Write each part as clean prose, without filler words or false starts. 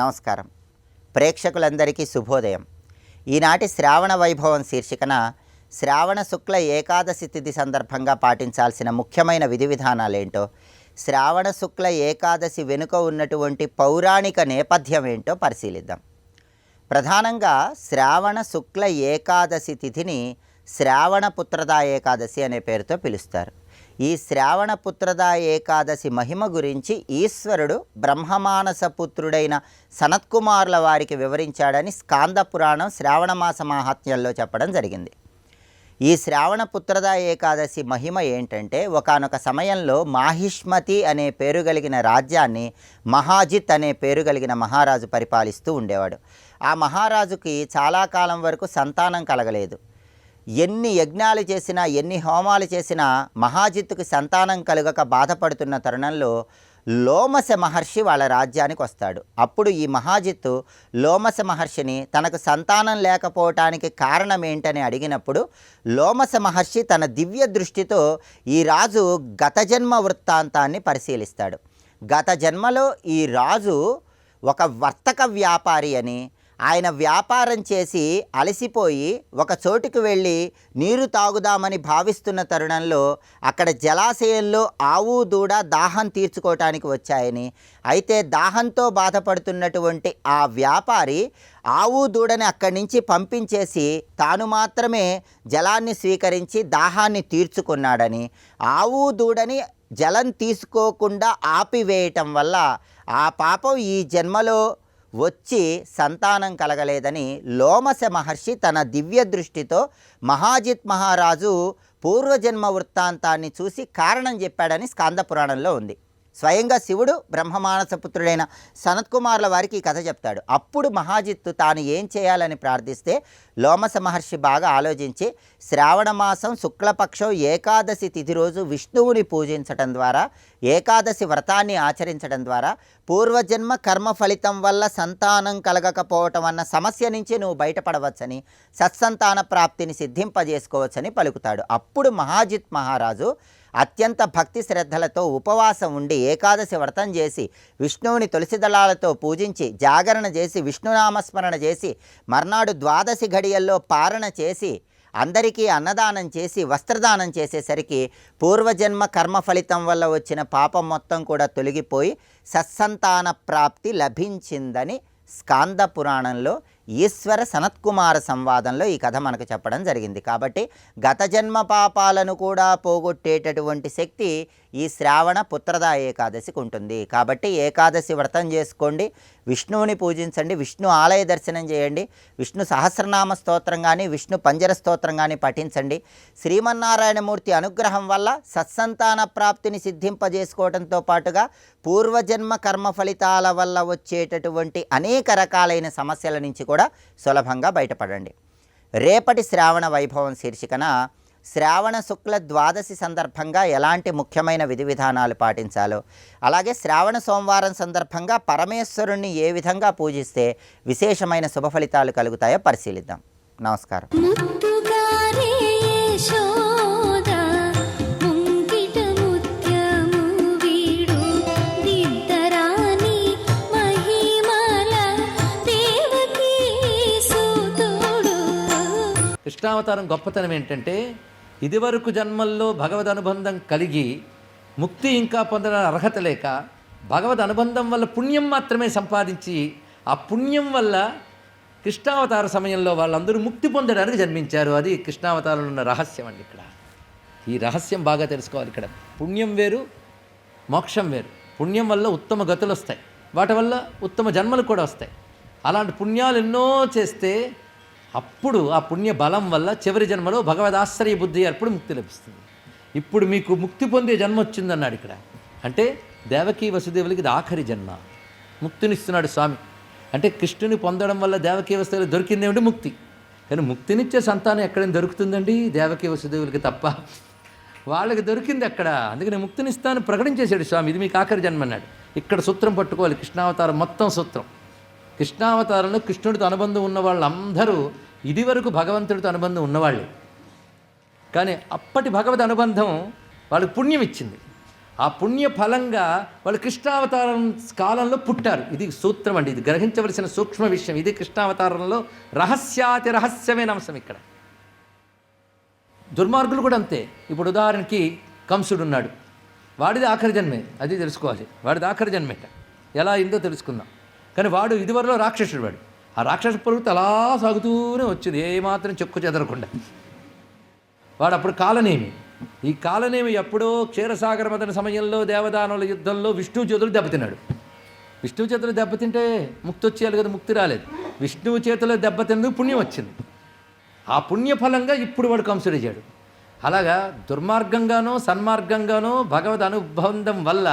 నమస్కారం. ప్రేక్షకులందరికీ శుభోదయం. ఈనాటి శ్రావణ వైభవం శీర్షికన శ్రావణ శుక్ల ఏకాదశి తిథి సందర్భంగా పాటించాల్సిన ముఖ్యమైన విధి విధానాలేంటో, శ్రావణ శుక్ల ఏకాదశి వెనుక ఉన్నటువంటి పౌరాణిక నేపథ్యం ఏంటో పరిశీలిద్దాం. ప్రధానంగా శ్రావణ శుక్ల ఏకాదశి తిథిని శ్రావణ పుత్రదా ఏకాదశి అనే పేరుతో పిలుస్తారు. ఈ శ్రావణ పుత్రదా ఏకాదశి మహిమ గురించి ఈశ్వరుడు బ్రహ్మమానస పుత్రుడైన సనత్కుమారుల వారికి వివరించాడని స్కాంద పురాణం శ్రావణమాస మాహాత్మ్యంలో చెప్పడం జరిగింది. ఈ శ్రావణ పుత్రదా ఏకాదశి మహిమ ఏంటంటే, ఒకానొక సమయంలో మాహిష్మతి అనే పేరు కలిగిన రాజ్యాన్ని మహాజిత్ అనే పేరు కలిగిన మహారాజు పరిపాలిస్తూ ఉండేవాడు. ఆ మహారాజుకి చాలా కాలం వరకు సంతానం కలగలేదు. ఎన్ని యజ్ఞాలు చేసినా, ఎన్ని హోమాలు చేసినా మహాజిత్తుకి సంతానం కలుగక బాధపడుతున్న తరుణంలో లోమశ మహర్షి వాళ్ళ రాజ్యానికి వస్తాడు. అప్పుడు ఈ మహాజిత్తు లోమశ మహర్షిని తనకు సంతానం లేకపోవటానికి కారణం ఏంటని అడిగినప్పుడు, లోమశ మహర్షి తన దివ్య దృష్టితో ఈ రాజు గత జన్మ వృత్తాంతాన్ని పరిశీలిస్తాడు. గత జన్మలో ఈ రాజు ఒక వర్తక వ్యాపారి అని, ఆయన వ్యాపారం చేసి అలసిపోయి ఒక చోటుకు వెళ్ళి నీరు తాగుదామని భావిస్తున్న తరుణంలో అక్కడ జలాశయంలో ఆవు దూడ దాహం తీర్చుకోవటానికి వచ్చాయని, అయితే దాహంతో బాధపడుతున్నటువంటి ఆ వ్యాపారి ఆవు దూడని అక్కడి నుంచి పంపించేసి తాను మాత్రమే జలాన్ని స్వీకరించి దాహాన్ని తీర్చుకున్నాడని, ఆవు దూడని జలం తీసుకోకుండా ఆపివేయటం వల్ల ఆ పాపం ఈ జన్మలో వచ్చి సంతానం కలగలేదని లోమశ మహర్షి తన దివ్య దృష్టితో మహాజిత్ మహారాజు పూర్వజన్మ వృత్తాంతాన్ని చూసి కారణం చెప్పాడని స్కాంద పురాణంలో ఉంది. స్వయంగా శివుడు బ్రహ్మమానసపుత్రుడైన సనత్కుమారుల వారికి ఈ కథ చెప్తాడు. అప్పుడు మహాజిత్తు తాను ఏం చేయాలని ప్రార్థిస్తే లోమశ మహర్షి బాగా ఆలోచించి శ్రావణ మాసం శుక్లపక్షం ఏకాదశి తిథి రోజు విష్ణువుని పూజించటం ద్వారా, ఏకాదశి వ్రతాన్ని ఆచరించడం ద్వారా పూర్వజన్మ కర్మ ఫలితం వల్ల సంతానం కలగకపోవటం అన్న సమస్య నుంచి నువ్వు బయటపడవచ్చని, సత్సంతాన ప్రాప్తిని సిద్ధింపజేసుకోవచ్చని పలుకుతాడు. అప్పుడు మహాజిత్ మహారాజు అత్యంత భక్తి శ్రద్ధలతో ఉపవాసం ఉండి ఏకాదశి వ్రతం చేసి విష్ణువుని తులసి దళాలతో పూజించి జాగరణ చేసి విష్ణునామస్మరణ చేసి మర్నాడు ద్వాదశి ఘడియల్లో పారణ చేసి అందరికీ అన్నదానం చేసి వస్త్రదానం చేసేసరికి పూర్వజన్మ కర్మ ఫలితం వల్ల వచ్చిన పాపం మొత్తం కూడా తొలగిపోయి సత్సంతాన ప్రాప్తి లభించిందని స్కాంద పురాణంలో ఈశ్వర సనత్కుమార సంవాదంలో ఈ కథ మనకు చెప్పడం జరిగింది. కాబట్టి గత జన్మ పాపాలను కూడా పోగొట్టేటటువంటి శక్తి ఈ శ్రావణ పుత్రదా ఏకాదశికి ఉంటుంది. కాబట్టి ఏకాదశి వ్రతం చేసుకోండి, విష్ణువుని పూజించండి, విష్ణు ఆలయ దర్శనం చేయండి, విష్ణు సహస్రనామ స్తోత్రం కానీ విష్ణు పంజర స్తోత్రం కానీ పఠించండి. శ్రీమన్నారాయణమూర్తి అనుగ్రహం వల్ల సత్సంతాన ప్రాప్తిని సిద్ధింపజేసుకోవడంతో పాటుగా పూర్వజన్మ కర్మ ఫలితాల వల్ల వచ్చేటటువంటి అనేక రకాలైన సమస్యల నుంచి కూడా సులభంగా బయటపడండి. రేపటి శ్రావణ వైభవం శీర్షికన శ్రావణ శుక్ల ద్వాదశి సందర్భంగా ఎలాంటి ముఖ్యమైన విధి విధానాలు పాటించాలో, అలాగే శ్రావణ సోమవారం సందర్భంగా పరమేశ్వరుణ్ణి ఏ విధంగా పూజిస్తే విశేషమైన శుభ ఫలితాలు కలుగుతాయో పరిశీలిద్దాం. నమస్కారం. కృష్ణావతారం గొప్పతనం ఏంటంటే, ఇదివరకు జన్మల్లో భగవద్ అనుబంధం కలిగి ముక్తి ఇంకా పొందడానికి అర్హత లేక భగవద్ అనుబంధం వల్ల పుణ్యం మాత్రమే సంపాదించి ఆ పుణ్యం వల్ల కృష్ణావతార సమయంలో వాళ్ళందరూ ముక్తి పొందడానికి జన్మించారు. అది కృష్ణావతారంలో ఉన్న రహస్యం అండి. ఇక్కడ ఈ రహస్యం బాగా తెలుసుకోవాలి. ఇక్కడ పుణ్యం వేరు, మోక్షం వేరు. పుణ్యం వల్ల ఉత్తమ గతులు వస్తాయి, వాటి వల్ల ఉత్తమ జన్మలు కూడా వస్తాయి. అలాంటి పుణ్యాలు ఎన్నో చేస్తే అప్పుడు ఆ పుణ్య బలం వల్ల చివరి జన్మలో భగవదాశ్రయ బుద్ధి అప్పుడు ముక్తి లభిస్తుంది. ఇప్పుడు మీకు ముక్తి పొందే జన్మ వచ్చిందన్నాడు ఇక్కడ. అంటే దేవకీ వసుదేవులకి ఇది ఆఖరి జన్మ, ముక్తినిస్తున్నాడు స్వామి. అంటే కృష్ణుని పొందడం వల్ల దేవకీ వసుదేవులు దొరికిందేమిటి? ముక్తి. కానీ ముక్తినిచ్చే సంతానం ఎక్కడైనా దొరుకుతుందండి? దేవకీ వసుదేవులకి తప్ప. వాళ్ళకి దొరికింది అక్కడ. అందుకని ముక్తినిస్తాను ప్రకటించేశాడు స్వామి. ఇది మీకు ఆఖరి జన్మ అన్నాడు. ఇక్కడ సూత్రం పట్టుకోవాలి. కృష్ణావతారం మొత్తం సూత్రం. కృష్ణావతారంలో కృష్ణుడితో అనుబంధం ఉన్న వాళ్ళందరూ ఇదివరకు భగవంతుడితో అనుబంధం ఉన్నవాళ్ళే. కానీ అప్పటి భగవద్ అనుబంధం వాళ్ళకి పుణ్యం ఇచ్చింది. ఆ పుణ్య ఫలంగా వాళ్ళు కృష్ణావతారం కాలంలో పుట్టారు. ఇది సూత్రం అండి, ఇది గ్రహించవలసిన సూక్ష్మ విషయం. ఇది కృష్ణావతారంలో రహస్యాతి రహస్యమైన అంశం. ఇక్కడ దుర్మార్గులు కూడా అంతే. ఇప్పుడు ఉదాహరణకి కంసుడు ఉన్నాడు, వాడిది ఆఖరి జన్మే, అది తెలుసుకోవాలి. వాడిది ఆఖరి జన్మేట, ఎలా అయిందో తెలుసుకుందాం. కానీ వాడు ఇదివరలో రాక్షసుడు. వాడు ఆ రాక్షస ప్రవృత్తి అలా సాగుతూనే వచ్చింది, ఏమాత్రం చెక్కు చెదరకుండా. వాడు అప్పుడు కాలనేమి. ఈ కాలనేమి ఎప్పుడో క్షీరసాగర మదన సమయంలో దేవదానుల యుద్ధంలో విష్ణువు చేతులు దెబ్బతిన్నాడు. విష్ణువు చేతులు దెబ్బతింటే ముక్తి వచ్చేయాలి కదా, ముక్తి రాలేదు. విష్ణువు చేతిలో దెబ్బతిన్నందుకు పుణ్యం వచ్చింది. ఆ పుణ్యఫలంగా ఇప్పుడు వాడు కంసుడయ్యాడు. అలాగా దుర్మార్గంగానో సన్మార్గంగానో భగవద్ అనుబంధం వల్ల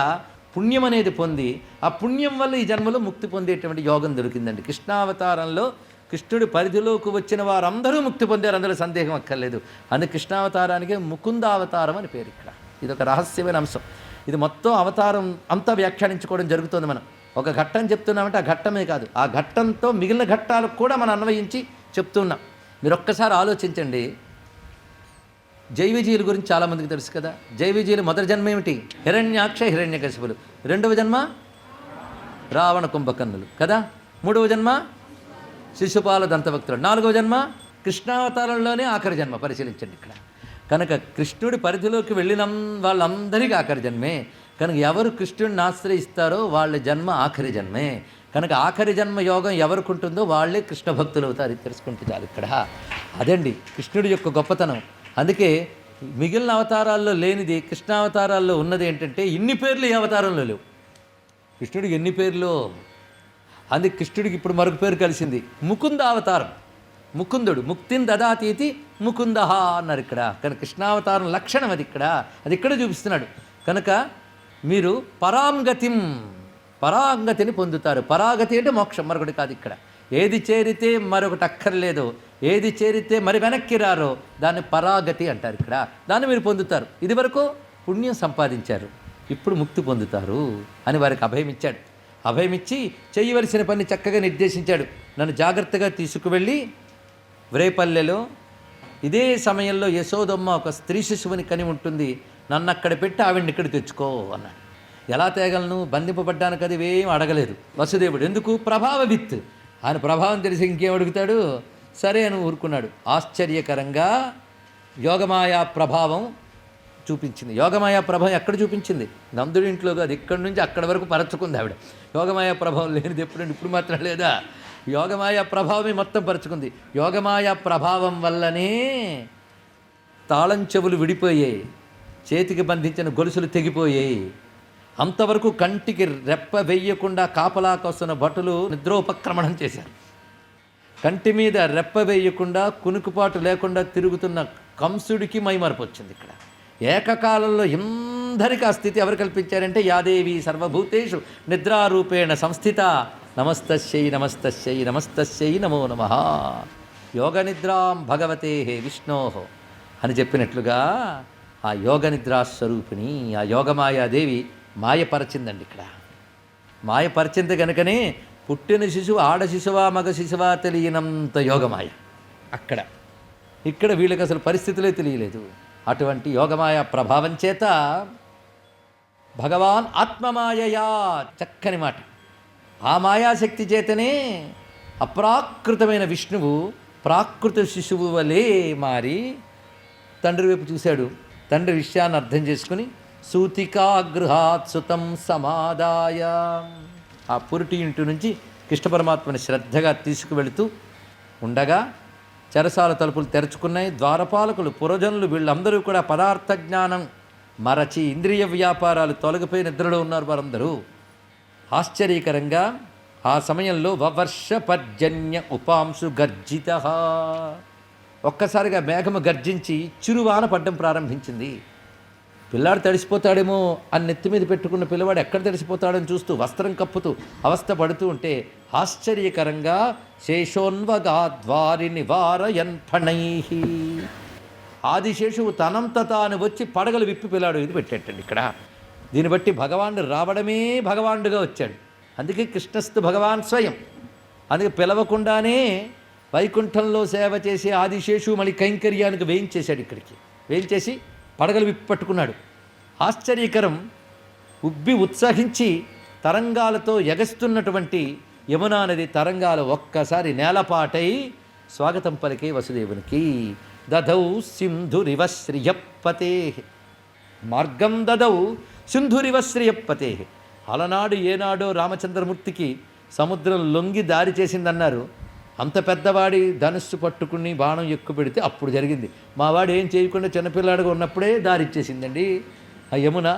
పుణ్యం అనేది పొంది, ఆ పుణ్యం వల్ల ఈ జన్మలో ముక్తి పొందేటువంటి యోగం దొరికిందండి. కృష్ణావతారంలో కృష్ణుడి పరిధిలోకి వచ్చిన వారందరూ ముక్తి పొందారు, అందులో సందేహం అక్కర్లేదు. అందుకే కృష్ణావతారానికి ముకుందావతారం అని పేరు. ఇక్కడ ఇది ఒక రహస్యమైన అంశం. ఇది మొత్తం అవతారం అంతా వ్యాఖ్యానించుకోవడం జరుగుతుంది. మనం ఒక ఘట్టం చెప్తున్నామంటే ఆ ఘట్టమే కాదు, ఆ ఘట్టంతో మిగిలిన ఘట్టాలకు కూడా మనం అన్వయించి చెప్తున్నాం. మీరు ఒక్కసారి ఆలోచించండి. జైవిజీల గురించి చాలామందికి తెలుసు కదా. జైవిజీలు మొదటి జన్మ ఏమిటి? హిరణ్యాక్ష హిరణ్యకశిపులు. రెండవ జన్మ రావణ కుంభకర్ణులు కదా. మూడవ జన్మ శిశుపాల దంతభక్తులు. నాలుగవ జన్మ కృష్ణావతారంలోనే ఆఖరి జన్మ. పరిశీలించండి ఇక్కడ. కనుక కృష్ణుడి పరిధిలోకి వెళ్ళిన వాళ్ళందరికీ ఆఖరి జన్మే. కనుక ఎవరు కృష్ణుడిని ఆశ్రయిస్తారో వాళ్ళ జన్మ ఆఖరి జన్మే. కనుక ఆఖరి జన్మ యోగం ఎవరికి ఉంటుందో వాళ్ళే కృష్ణ భక్తులు అవుతారు. ఇది తెలుసుకుంటే చాలు. ఇక్కడ అదండి కృష్ణుడి యొక్క గొప్పతనం. అందుకే మిగిలిన అవతారాల్లో లేనిది కృష్ణావతారాల్లో ఉన్నది ఏంటంటే ఇన్ని పేర్లు ఈ అవతారంలో లేవు. కృష్ణుడికి ఎన్ని పేర్లు. అందుకే కృష్ణుడికి ఇప్పుడు మరొక పేరు కలిసింది, ముకుంద అవతారం. ముకుందుడు ముక్తిని దదాతీతి ముకుంద అన్నారు ఇక్కడ. కనుక కృష్ణావతారం లక్షణం అది. అది ఇక్కడ చూపిస్తున్నాడు. కనుక మీరు పరాంగతిని పొందుతారు. పరాగతి అంటే మోక్షం, మరొకటి కాదు. ఇక్కడ ఏది చేరితే మరొకటి అక్కర్లేదు, ఏది చేరితే మరి వెనక్కి రారో దాన్ని పరాగతి అంటారు. ఇక్కడ దాన్ని మీరు పొందుతారు. ఇది వరకు పుణ్యం సంపాదించారు, ఇప్పుడు ముక్తి పొందుతారు అని వారికి అభయమిచ్చాడు. అభయమిచ్చి చేయవలసిన పని చక్కగా నిర్దేశించాడు. నన్ను జాగ్రత్తగా తీసుకువెళ్ళి వ్రేపల్లెలో ఇదే సమయంలో యశోదమ్మ ఒక స్త్రీ శిశువుని కని ఉంటుంది, నన్ను అక్కడ పెట్టి ఆవిడ్ని ఇక్కడ తెచ్చుకో అన్నాడు. ఎలా తేగలను, బంధింపబడ్డానికి అది ఏం అడగలేదు వసుదేవుడు. ఎందుకు? ప్రభావవిత్. ఆయన ప్రభావం తెలిసి ఇంకేం అడుగుతాడు? సరే అని ఊరుకున్నాడు. ఆశ్చర్యకరంగా యోగమాయా ప్రభావం చూపించింది. యోగమాయా ప్రభావం ఎక్కడ చూపించింది? నందుడి ఇంట్లో కాదు, ఇక్కడి నుంచి అక్కడి వరకు పరచుకుంది ఆవిడ. యోగమాయా ప్రభావం లేనిది ఎప్పుడండి, ఇప్పుడు మాత్రం లేదా? యోగమాయా ప్రభావమే మొత్తం పరుచుకుంది. యోగమాయా ప్రభావం వల్లనే తాళం చెవులు విడిపోయాయి, చేతికి బంధించిన గొలుసులు తెగిపోయాయి. అంతవరకు కంటికి రెప్ప వేయకుండా కాపలాకొస్తున్న భటులు నిద్రోపక్రమణం చేశారు. కంటి మీద రెప్ప వేయకుండా కునుకుపాటు లేకుండా తిరుగుతున్న కంసుడికి మైమరపు వచ్చింది. ఇక్కడ ఏకకాలంలో అందరికీ ఆ స్థితి ఎవరు కల్పించారంటే యాదేవి సర్వభూతేషు నిద్రారూపేణ సంస్థిత నమస్తస్యై నమస్తస్యై నమస్తస్యై నమో నమః యోగ నిద్రాం భగవతే విష్ణోహో అని చెప్పినట్లుగా ఆ యోగ నిద్రాస్వరూపిణి ఆ యోగమాయాదేవి మాయపరచిందండి. ఇక్కడ మాయపరిచింది కనుకనే పుట్టిన శిశువు ఆడ శిశువా మగ శిశువా తెలియనంత యోగమాయ. ఇక్కడ వీళ్ళకి అసలు పరిస్థితులే తెలియలేదు. అటువంటి యోగమాయ ప్రభావం చేత భగవాన్ ఆత్మమాయయా, చక్కని మాట, ఆ మాయాశక్తి చేతనే అప్రాకృతమైన విష్ణువు ప్రాకృత శిశువు వలె మారి తండ్రి వైపు చూశాడు. తండ్రి విషయాన్ని అర్థం చేసుకుని సూతికాగృహాత్ సుతం సమాదాయ ఆ పురిటి ఇంటి నుంచి కృష్ణ పరమాత్మని శ్రద్ధగా తీసుకువెళుతూ ఉండగా చెరసాల తలుపులు తెరుచుకున్నాయి. ద్వారపాలకులు, పురజనులు వీళ్ళందరూ కూడా పదార్థ జ్ఞానం మరచి ఇంద్రియ వ్యాపారాలు తొలగిపోయి నిద్రలో ఉన్నారు వారందరూ. ఆశ్చర్యకరంగా ఆ సమయంలో వవర్ష పర్జన్య ఉపాంశు గర్జిత, ఒక్కసారిగా మేఘము గర్జించి చిరువాన పడ్డం ప్రారంభించింది. పిల్లాడు తడిసిపోతాడేమో అని నెత్తి మీద పెట్టుకున్న పిల్లవాడు ఎక్కడ తడిసిపోతాడని చూస్తూ వస్త్రం కప్పుతూ అవస్థ పడుతూ ఉంటే ఆశ్చర్యకరంగా శేషోన్వగాద్వారి నివారయన్ ఫణైః ఆదిశేషువు తనంత తాను వచ్చి పడగలు విప్పి పిల్లాడు ఇది పెట్టేటండి. ఇక్కడ దీన్ని బట్టి భగవానుడు రావడమే భగవానుడుగా వచ్చాడు. అందుకే కృష్ణస్తు భగవాన్ స్వయం. అందుకే పిలవకుండానే వైకుంఠంలో సేవ చేసి ఆదిశేషువు మళ్ళీ కైంకర్యానికి వేయించేశాడు. ఇక్కడికి వేయించేసి పడగలు విప్పి పట్టుకున్నాడు. ఆశ్చర్యకరం, ఉబ్బి ఉత్సహించి తరంగాలతో ఎగస్తున్నటువంటి యమునా నది తరంగాలు ఒక్కసారి నేలపాటై స్వాగతం పలికే వసుదేవునికి. దదౌ సింధురివ శ్రియపతే, మార్గం దదౌ సింధురివ శ్రియపతే. అలనాడు ఏనాడో రామచంద్రమూర్తికి సముద్రం లొంగి దారి చేసిందన్నారు. అంత పెద్దవాడి ధనుస్సు పట్టుకుని బాణం ఎక్కువ పెడితే అప్పుడు జరిగింది. మావాడు ఏం చేయకుండా చిన్నపిల్లాడుగా ఉన్నప్పుడే దారి ఇచ్చేసిందండి ఆ యమున.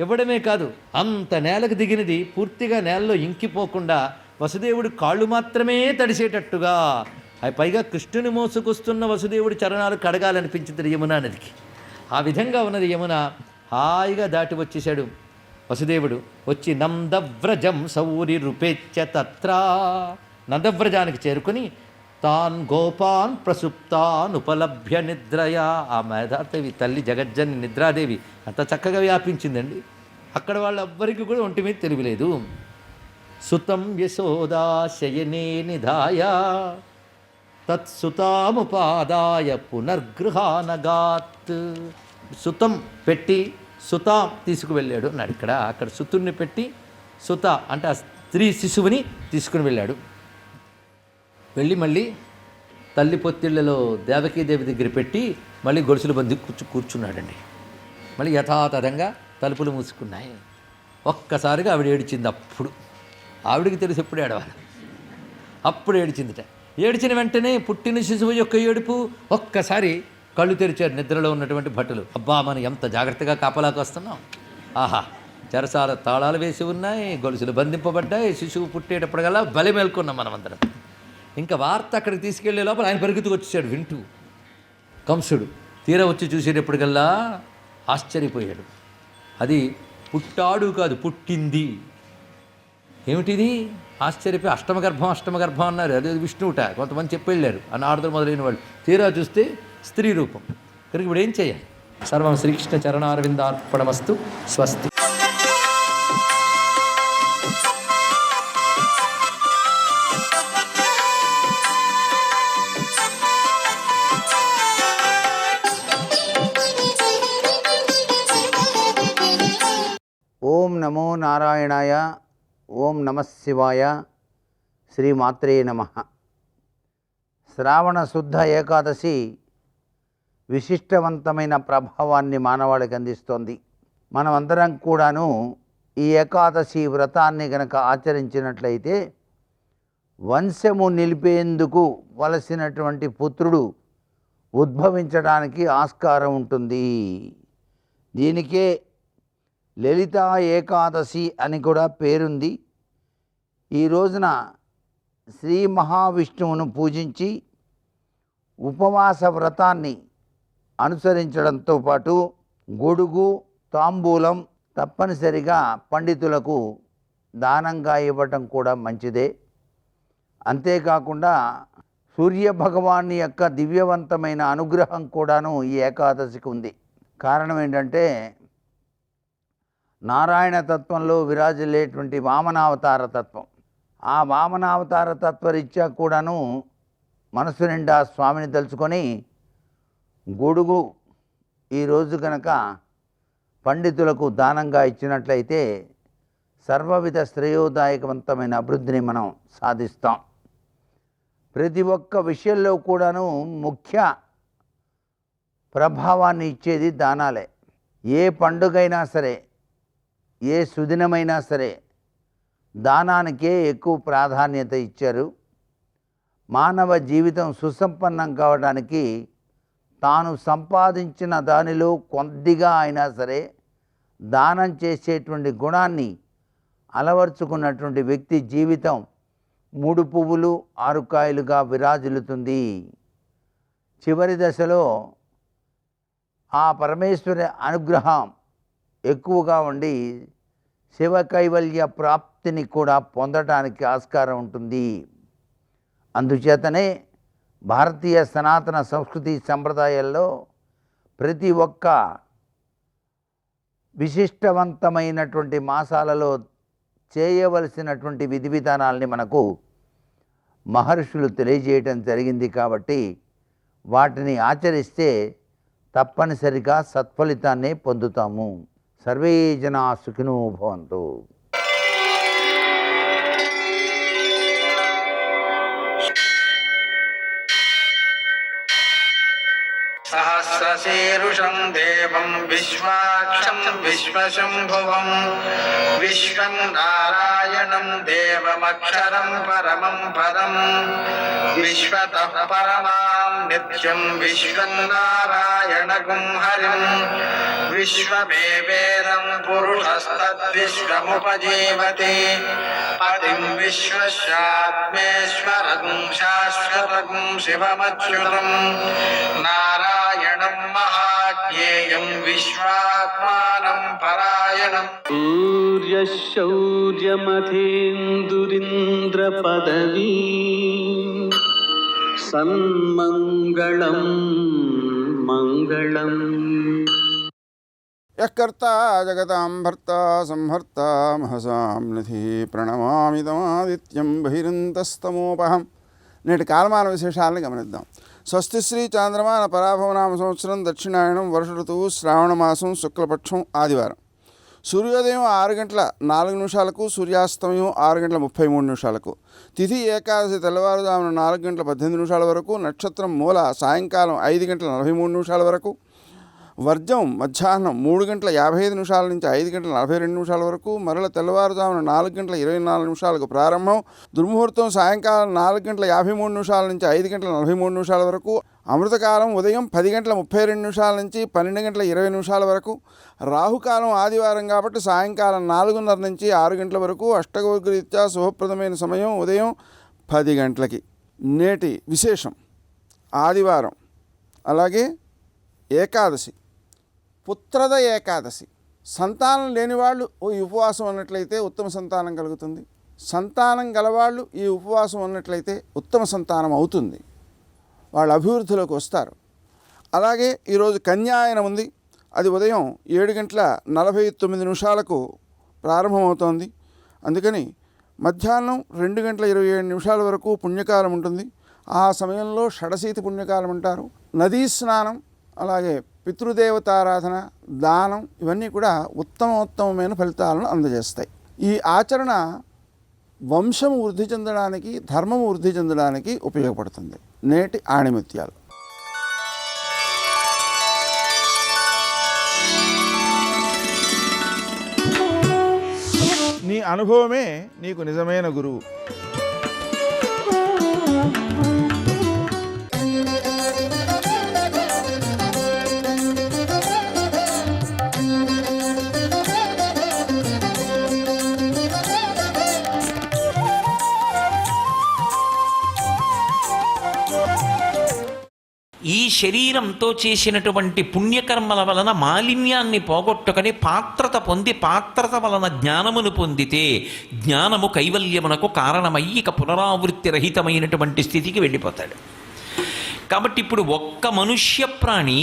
ఇవ్వడమే కాదు, అంత నేలకు దిగినది పూర్తిగా నేలలో ఇంకిపోకుండా వసుదేవుడి కాళ్ళు మాత్రమే తడిసేటట్టుగా, పైగా కృష్ణుని మోసుకొస్తున్న వసుదేవుడి చరణాలు కడగాలనిపించింది యమునా నదికి. ఆ విధంగా ఉన్నది యమున. హాయిగా దాటి వచ్చేశాడు వసుదేవుడు. వచ్చి నందవ్రజం సౌరి రూపేచ్చ తత్రా, నందవ్రజానికి చేరుకుని తాన్ గోపాన్ ప్రసుప్తాన్ ఉపలభ్య నిద్రయా. ఆ మేధాదేవి తల్లి జగజ్జని నిద్రాదేవి అంత చక్కగా వ్యాపించిందండి. అక్కడ వాళ్ళెవ్వరికి కూడా ఒంటి మీద తెలియలేదు. సుతం యశోదా శయనే నిధాయ తత్సుతాముపాదాయ పునర్గృహానగాత్. సుతం పెట్టి సుతాం తీసుకువెళ్ళాడు అన్నాడు. అక్కడ సుతుణ్ణి పెట్టి సుత అంటే ఆ స్త్రీ శిశువుని తీసుకుని వెళ్ళాడు. వెళ్ళి మళ్ళీ తల్లి పొత్తిళ్లలో దేవకీదేవి దగ్గర పెట్టి మళ్ళీ గొలుసులు బంది కూర్చున్నాడండి. మళ్ళీ యథాతథంగా తలుపులు మూసుకున్నాయి. ఒక్కసారిగా ఆవిడ ఏడిచింది. అప్పుడు ఆవిడికి తెలిసి ఎప్పుడు ఏడవాలి, అప్పుడు ఏడిచిందిట. ఏడిచిన వెంటనే పుట్టిన శిశువు యొక్క ఏడుపు. ఒక్కసారి కళ్ళు తెరిచారు నిద్రలో ఉన్నటువంటి భటులు. అబ్బా, మనం ఎంత జాగ్రత్తగా కాపలాకి వస్తున్నాం. ఆహా, చెరసాల తాళాలు వేసి ఉన్నాయి, గొలుసులు బంధింపబడ్డాయి. శిశువు పుట్టేటప్పటికల్లా బలి మేల్కొన్నాం మనమందరం. ఇంకా వార్త అక్కడికి తీసుకెళ్లే లోపల ఆయన పరిగెత్తుకు వచ్చేసాడు వింటూ. కంసుడు తీరా వచ్చి చూసేటప్పటికల్లా ఆశ్చర్యపోయాడు. అది పుట్టాడు కాదు, పుట్టింది. ఏమిటిది? ఆశ్చర్యపోయి అష్టమగర్భం అన్నారు. అదే విష్ణువుట కొంతమంది చెప్పి వెళ్ళారు ఆ నారదులు మొదలైన వాళ్ళు. తీరా చూస్తే స్త్రీ రూపం. కనుక ఇప్పుడు ఏం చేయాలి? సర్వం శ్రీకృష్ణ చరణారవిందార్పణమస్తు. స్వస్తి. ఓం నమో నారాయణాయ. ఓం నమః శివాయ. శ్రీమాత్రే నమః. శ్రావణ శుద్ధ ఏకాదశి విశిష్టవంతమైన ప్రభావాన్ని మానవాళికి అందిస్తోంది. మనమందరం కూడాను ఈ ఏకాదశి వ్రతాన్ని గనక ఆచరించినట్లయితే వంశము నిలిపేందుకు వలసినటువంటి పుత్రుడు ఉద్భవించడానికి ఆస్కారం ఉంటుంది. దీనికే లలితా ఏకాదశి అని కూడా పేరుంది. ఈ రోజున శ్రీ మహావిష్ణువును పూజించి ఉపవాస వ్రతాన్ని అనుసరించడంతో పాటు గొడుగు, తాంబూలం తప్పనిసరిగా పండితులకు దానంగా ఇవ్వటం కూడా మంచిదే. అంతేకాకుండా సూర్యభగవాన్ యొక్క దివ్యవంతమైన అనుగ్రహం కూడాను ఈ ఏకాదశికి ఉంది. కారణం ఏంటంటే నారాయణ తత్వంలో విరాజిల్లేటువంటి వామనావతార తత్వం. ఆ వామనావతార తత్వరీత్యా కూడాను మనసు నిండా స్వామిని తలుచుకొని గొడుగు ఈరోజు కనుక పండితులకు దానంగా ఇచ్చినట్లయితే సర్వవిధ శ్రేయోదాయకవంతమైన అభివృద్ధిని మనం సాధిస్తాం. ప్రతి ఒక్క విషయంలో కూడాను ముఖ్య ప్రభావాన్ని ఇచ్చేది దానాలే. ఏ పండుగైనా సరే, ఏ సుదినమైనా సరే దానానికే ఎక్కువ ప్రాధాన్యత ఇచ్చారు. మానవ జీవితం సుసంపన్నం కావడానికి తాను సంపాదించిన దానిలో కొద్దిగా అయినా సరే దానం చేసేటువంటి గుణాన్ని అలవర్చుకున్నటువంటి వ్యక్తి జీవితం 3 పువ్వులు 6 కాయలుగా విరాజిల్లుతుంది. చివరి దశలో ఆ పరమేశ్వరి అనుగ్రహం ఎక్కువగా ఉండి శివ కైవల్య ప్రాప్తిని కూడా పొందటానికి ఆస్కారం ఉంటుంది. అందుచేతనే భారతీయ సనాతన సంస్కృతి సంప్రదాయాల్లో ప్రతి ఒక్క విశిష్టవంతమైనటువంటి మాసాలలో చేయవలసినటువంటి విధి విధానాల్ని మనకు మహర్షులు తెలియజేయటం జరిగింది. కాబట్టి వాటిని ఆచరిస్తే తప్పనిసరిగా సత్ఫలితాన్ని పొందుతాము. సర్వే జనా సుఖినో భవంతు. సహస్రశీరుషం దేవం విశ్వాక్షం విశ్వశంభువం విశ్వం నారాయణం దేవమక్షరం పరమం పదం విశ్వతః పరమాం నిత్యం విశ్వం నారాయణగుం హరిం విశ్వమేవేదం పురుషస్తద్విశ్వముపజీవతి పతిం విశ్వస్యాత్మేశ్వరం శాశ్వతం శివమచ్యుతం నారాయణం మహాజ్ఞేయం విశ్వాత్మానం పరాయణం. సూర్యశౌర్యమథేందురింద్రపదవీ సన్మంగళం మంగళం. యః కర్తా జగతాం భర్తా సంహర్తా మహసాం నిధి ప్రణమామి తమాదిత్యం బహిరంతస్తమోపహం. నేటి కాలమాన విశేషాలను గమనిద్దాం. స్వస్తి శ్రీ చాంద్రమాన పరాభవనామ సంవత్సరం దక్షిణాయనం వర్ష ఋతువు శ్రావణమాసం శుక్లపక్షం ఆదివారం. సూర్యోదయం 6:04 సూర్యాస్తమయం 6:33. తిథి ఏకాదశి తెల్లవారుజామున 4:18 వరకు. నక్షత్రం మూల సాయంకాలం 5:43 వరకు. వర్జం మధ్యాహ్నం 3:55 నుంచి 5:42 వరకు. మరల తెల్లవారుజామున 4:24 ప్రారంభం. దుర్ముహూర్తం సాయంకాలం 4:53 నుంచి 5:43 వరకు. అమృతకాలం ఉదయం 10:32 నుంచి 12:20 వరకు. రాహుకాలం ఆదివారం కాబట్టి సాయంకాలం 4:30 నుంచి 6 గంటల వరకు. అష్టగోగ్రీత్యా శుభప్రదమైన సమయం ఉదయం 10 గంటలకి. నేటి విశేషం ఆదివారం, అలాగే ఏకాదశి, పుత్ರದ ఏకాదశి. సంతానం లేనివాళ్ళు ఈ ఉపవాసం ఉన్నట్లయితే ఉత్తమ సంతానం కలుగుతుంది. సంతానం గలవాళ్ళు ఈ ఉపవాసం ఉన్నట్లయితే ఉత్తమ సంతానం అవుతుంది, వాళ్ళు అభివృద్ధిలోకి వస్తారు. అలాగే ఈరోజు కన్యాయనం ఉంది. అది ఉదయం 7:49 ప్రారంభమవుతోంది. అందుకని మధ్యాహ్నం 2:27 వరకు పుణ్యకాలం ఉంటుంది. ఆ సమయంలో షడశీతి పుణ్యకాలం అంటారు. నదీ స్నానం, అలాగే పితృదేవతారాధన, దానం ఇవన్నీ కూడా ఉత్తమోత్తమైన ఫలితాలను అందజేస్తాయి. ఈ ఆచరణ వంశము వృద్ధి చెందడానికి, ధర్మము వృద్ధి చెందడానికి ఉపయోగపడుతుంది. నేటి ఆణిముత్యాలు. నీ అనుభవమే నీకు నిజమైన గురువు. ఈ శరీరంతో చేసినటువంటి పుణ్యకర్మల వలన మాలిన్యాన్ని పోగొట్టుకొని పాత్రత పొంది, పాత్రత వలన జ్ఞానమును పొందితే జ్ఞానము కైవల్యమునకు కారణమయ్యి ఇక పునరావృత్తి రహితమైనటువంటి స్థితికి వెళ్ళిపోతాడు. కాబట్టి ఇప్పుడు ఒక్క మనుష్య ప్రాణి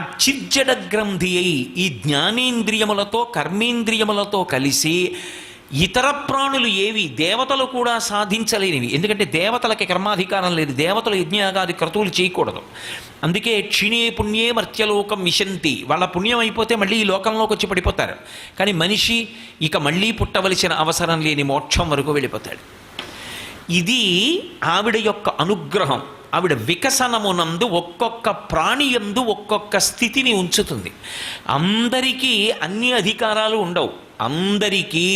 అచ్చిజ్జడ గ్రంథి అయి ఈ జ్ఞానేంద్రియములతో కర్మేంద్రియములతో కలిసి ఇతర ప్రాణులు ఏవి దేవతలు కూడా సాధించలేనివి. ఎందుకంటే దేవతలకి కర్మాధికారం లేదు, దేవతలు యజ్ఞయాగాది క్రతువులు చేయకూడదు. అందుకే క్షిణే పుణ్యే మర్త్యలోకం విశంతి, వాళ్ళ పుణ్యం అయిపోతే మళ్ళీ ఈ లోకంలోకి వచ్చి పడిపోతారు. కానీ మనిషి ఇక మళ్ళీ పుట్టవలసిన అవసరం లేని మోక్షం వరకు వెళ్ళిపోతాడు. ఇది ఆవిడ యొక్క అనుగ్రహం. ఆవిడ వికసనమునందు ఒక్కొక్క ప్రాణియందు ఒక్కొక్క స్థితిని ఉంచుతుంది. అందరికీ అన్ని అధికారాలు ఉండవు, అందరికీ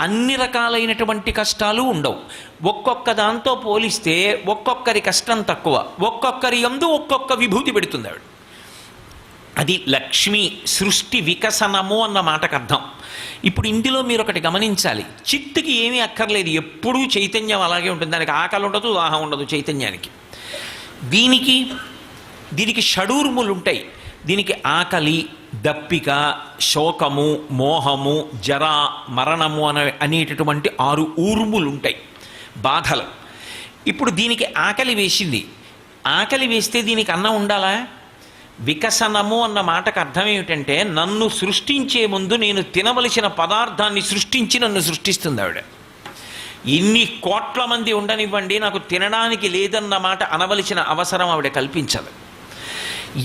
అన్ని రకాలైనటువంటి కష్టాలు ఉండవు. ఒక్కొక్క దాంతో పోలిస్తే ఒక్కొక్కరి కష్టం తక్కువ, ఒక్కొక్కరి యందు ఒక్కొక్క విభూతి పెడుతుంది ఆవిడ. అది లక్ష్మి సృష్టి వికసనము అన్న మాటకు అర్థం. ఇప్పుడు ఇందులో మీరు ఒకటి గమనించాలి, చిత్తుకి ఏమీ అక్కర్లేదు, ఎప్పుడూ చైతన్యం అలాగే ఉంటుంది. దానికి ఆకలి ఉండదు, దాహం ఉండదు చైతన్యానికి. దీనికి షడూర్ములు ఉంటాయి. దీనికి ఆకలి, దప్పిక, శోకము, మోహము, జర, మరణము అనేటటువంటి 6 ఊర్ములు ఉంటాయి, బాధలు. ఇప్పుడు దీనికి ఆకలి వేసింది. ఆకలి వేస్తే దీనికి అన్నం ఉండాలా? వికసనము అన్న మాటకు అర్థం ఏమిటంటే నన్ను సృష్టించే ముందు నేను తినవలసిన పదార్థాన్ని సృష్టించి నన్ను సృష్టిస్తుంది ఆవిడ. ఇన్ని కోట్ల మంది ఉండనివ్వండి, నాకు తినడానికి లేదన్న మాట అనవలసిన అవసరం ఆవిడ కల్పించదు.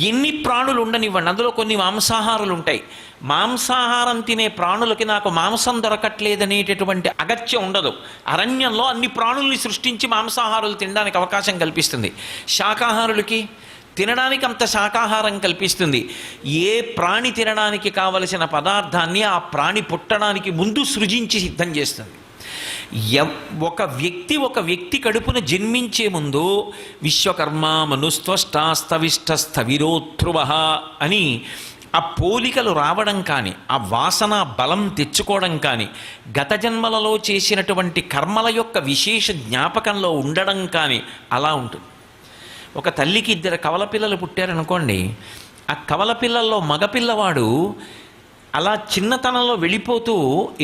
ఎన్ని ప్రాణులు ఉండనివ్వండి, అందులో కొన్ని మాంసాహారులు ఉంటాయి, మాంసాహారం తినే ప్రాణులకి నాకు మాంసం దొరకట్లేదనేటటువంటి అగత్యం ఉండదు. అరణ్యంలో అన్ని ప్రాణుల్ని సృష్టించి మాంసాహారులు తినడానికి అవకాశం కల్పిస్తుంది. శాకాహారులకి తినడానికి అంత శాకాహారం కల్పిస్తుంది. ఏ ప్రాణి తినడానికి కావలసిన పదార్థాన్ని ఆ ప్రాణి పుట్టడానికి ముందు సృజించి సిద్ధం చేస్తుంది. ఒక వ్యక్తి కడుపున జన్మించే ముందు విశ్వకర్మ మనుస్త్వష్టాస్తవిష్టస్థవిరోధ్రువ అని ఆ పోలికలు రావడం కానీ, ఆ వాసన బలం తెచ్చుకోవడం కానీ, గత జన్మలలో చేసినటువంటి కర్మల యొక్క విశేష జ్ఞాపకంలో ఉండడం కానీ అలా ఉంటుంది. ఒక తల్లికి 2 కవల పిల్లలు పుట్టారనుకోండి, ఆ కవల పిల్లల్లో మగపిల్లవాడు అలా చిన్నతనంలో వెళ్ళిపోతూ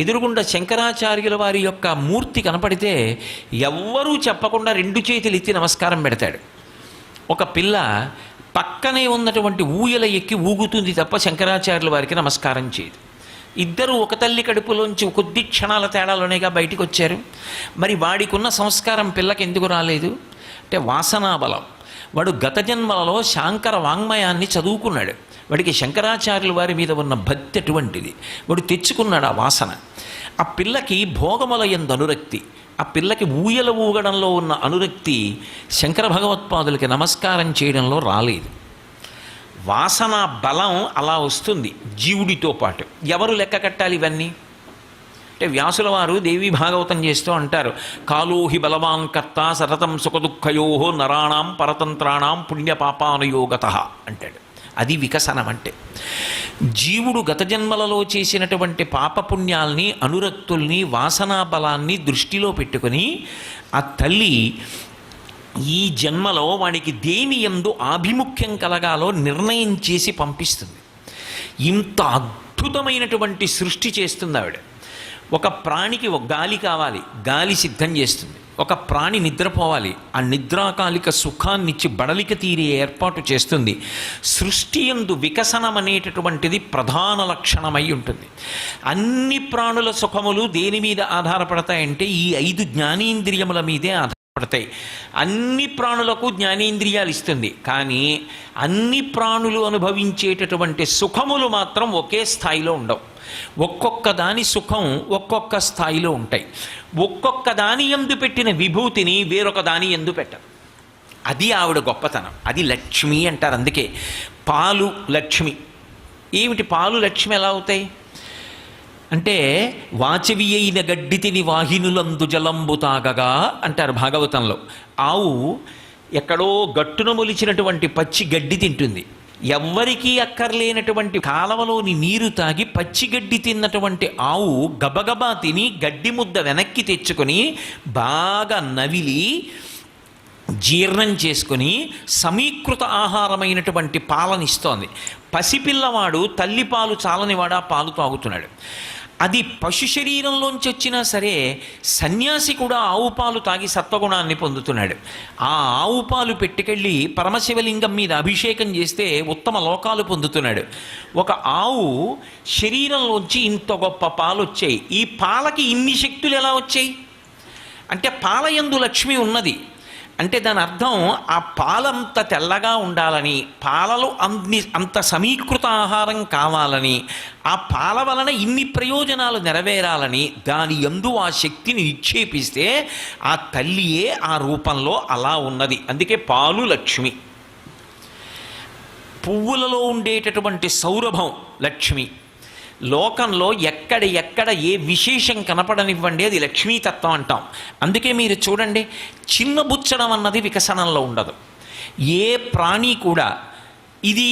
ఎదురుగుండా శంకరాచార్యుల వారి యొక్క మూర్తి కనపడితే ఎవ్వరూ చెప్పకుండా 2 చేతులు ఎత్తి నమస్కారం పెడతాడు. ఒక పిల్ల పక్కనే ఉన్నటువంటి ఊయల ఎక్కి ఊగుతుంది తప్ప శంకరాచార్యుల వారికి నమస్కారం చేయదు. ఇద్దరు ఒక తల్లి కడుపులోంచి కొద్ది క్షణాల తేడాలోనేగా బయటికి వచ్చారు. మరి వాడికి ఉన్న సంస్కారం పిల్లకి ఎందుకు రాలేదు అంటే వాసనా బలం. వాడు గత జన్మలలో శాంకర వాంగ్మయాన్ని చదువుకున్నాడు. వాడికి శంకరాచార్యుల వారి మీద ఉన్న భక్తి అటువంటిది. వాడు తెచ్చుకున్నాడు ఆ వాసన. ఆ పిల్లకి భోగముల యందు అనురక్తి, ఆ పిల్లకి ఊయల ఊగడంలో ఉన్న అనురక్తి శంకర భగవత్పాదులకి నమస్కారం చేయడంలో రాలేదు. వాసన బలం అలా వస్తుంది జీవుడితో పాటు. ఎవరు లెక్క కట్టాలి ఇవన్నీ అంటే వ్యాసుల వారు దేవీ భాగవతం చేస్తూ అంటారు, కాలోహి బలవాన్ కర్త సతతం సుఖదుఃఖయో నరాణం పరతంత్రాణం పుణ్యపాపానుయోగత అంటాడు. అది వికసనం అంటే. జీవుడు గత జన్మలలో చేసినటువంటి పాపపుణ్యాల్ని, అనురక్తుల్ని, వాసనా బలాన్ని దృష్టిలో పెట్టుకుని ఆ తల్లి ఈ జన్మలో వాడికి దేని యందు ఆభిముఖ్యం కలగాలో నిర్ణయం చేసి పంపిస్తుంది. ఇంత అద్భుతమైనటువంటి సృష్టి చేస్తుంది ఆవిడ. ఒక ప్రాణికి ఒక గాలి కావాలి, గాలి సిద్ధం చేస్తుంది. ఒక ప్రాణి నిద్రపోవాలి, ఆ నిద్రాకాలిక సుఖాన్నిచ్చి బడలిక తీరే ఏర్పాటు చేస్తుంది. సృష్టి యందు వికసనం అనేటటువంటిది ప్రధాన లక్షణమై ఉంటుంది. అన్ని ప్రాణుల సుఖములు దేని మీద ఆధారపడతాయంటే ఈ 5 జ్ఞానేంద్రియముల మీదే ఆధారపడతాయి. అన్ని ప్రాణులకు జ్ఞానేంద్రియాలు ఇస్తుంది, కానీ అన్ని ప్రాణులు అనుభవించేటటువంటి సుఖములు మాత్రం ఒకే స్థాయిలో ఉండవు. ఒక్కొక్క దాని సుఖం ఒక్కొక్క స్థాయిలో ఉంటాయి. ఒక్కొక్క దాని యందు పెట్టిన విభూతిని వేరొక దాని యందు పెట్టరు. అది ఆవిడ గొప్పతనం. అది లక్ష్మి అంటారు. అందుకే పాలు లక్ష్మి. ఏమిటి పాలు లక్ష్మి ఎలా అవుతాయి అంటే వాచవి అయిన గడ్డి తిని వాహినులందు జలంబు తాగగా అంటారు భాగవతంలో. ఆవు ఎక్కడో గట్టున మొలిచినటువంటి పచ్చి గడ్డి తింటుంది. ఎవ్వరికీ అక్కర్లేనటువంటి కాలవలోని నీరు తాగి పచ్చిగడ్డి తిన్నటువంటి ఆవు గబగబా తిని గడ్డి ముద్ద వెనక్కి తెచ్చుకొని బాగా నవిలి జీర్ణం చేసుకుని సమీకృత ఆహారమైనటువంటి పాలనిస్తోంది. పసిపిల్లవాడు తల్లిపాలు చాలనివాడు ఆ పాలు తాగుతున్నాడు. అది పశు శరీరంలోంచి వచ్చినా సరే సన్యాసి కూడా ఆవు పాలు తాగి సత్వగుణాన్ని పొందుతున్నాడు. ఆ ఆవు పాలు పెట్టుకెళ్ళి పరమశివలింగం మీద అభిషేకం చేస్తే ఉత్తమ లోకాలు పొందుతున్నాడు. ఒక ఆవు శరీరంలోంచి ఇంత గొప్ప పాలు వచ్చాయి. ఈ పాలకి ఇన్ని శక్తులు ఎలా వచ్చాయి అంటే పాలయందు లక్ష్మి ఉన్నది. అంటే దాని అర్థం ఆ పాలంత తెల్లగా ఉండాలని, పాలలో అంత సమీకృత ఆహారం కావాలని, ఆ పాల వలన ఇన్ని ప్రయోజనాలు నెరవేరాలని దాని యందు ఆ శక్తిని నిక్షేపిస్తే ఆ తల్లియే ఆ రూపంలో అలా ఉన్నది. అందుకే పాలు లక్ష్మి. పువ్వులలో ఉండేటటువంటి సౌరభం లక్ష్మి. లోకంలో ఎక్కడ ఏ విశేషం కనపడనివ్వండి, అది లక్ష్మీతత్వం అంటాం. అందుకే మీరు చూడండి, చిన్నబుచ్చడం అన్నది వికసనంలో ఉండదు. ఏ ప్రాణి కూడా ఇది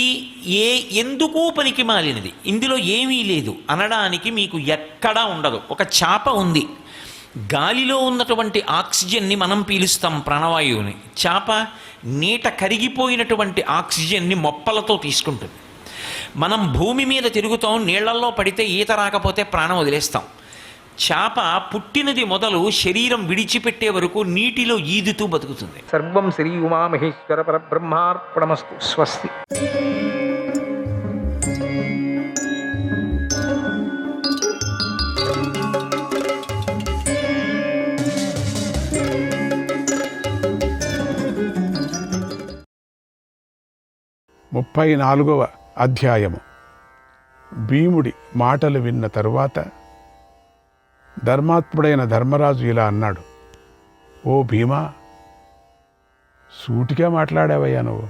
ఎందుకు పనికి మాలినది, ఇందులో ఏమీ లేదు అనడానికి మీకు ఎక్కడా ఉండదు. ఒక చాప ఉంది, గాలిలో ఉన్నటువంటి ఆక్సిజన్ని మనం పీలుస్తాం ప్రాణవాయువుని. చాప నీట కరిగిపోయినటువంటి ఆక్సిజన్ని మొప్పలతో తీసుకుంటుంది. మనం భూమి మీద తిరుగుతాం, నీళ్లలో పడితే ఈత రాకపోతే ప్రాణం వదిలేస్తాం. చేప పుట్టినది మొదలు శరీరం విడిచిపెట్టే వరకు నీటిలో ఈదుతూ బతుకుతుంది. సర్వం శ్రీ ఉమామహేశ్వర పరబ్రహ్మార్పణమస్తు. స్వస్తి. ముప్పై 34వ అధ్యాయము. భీముడి మాటలు విన్న తరువాత ధర్మాత్ముడైన ధర్మరాజు ఇలా అన్నాడు, ఓ భీమా, సూటిగా మాట్లాడావయ్యా నువ్వు.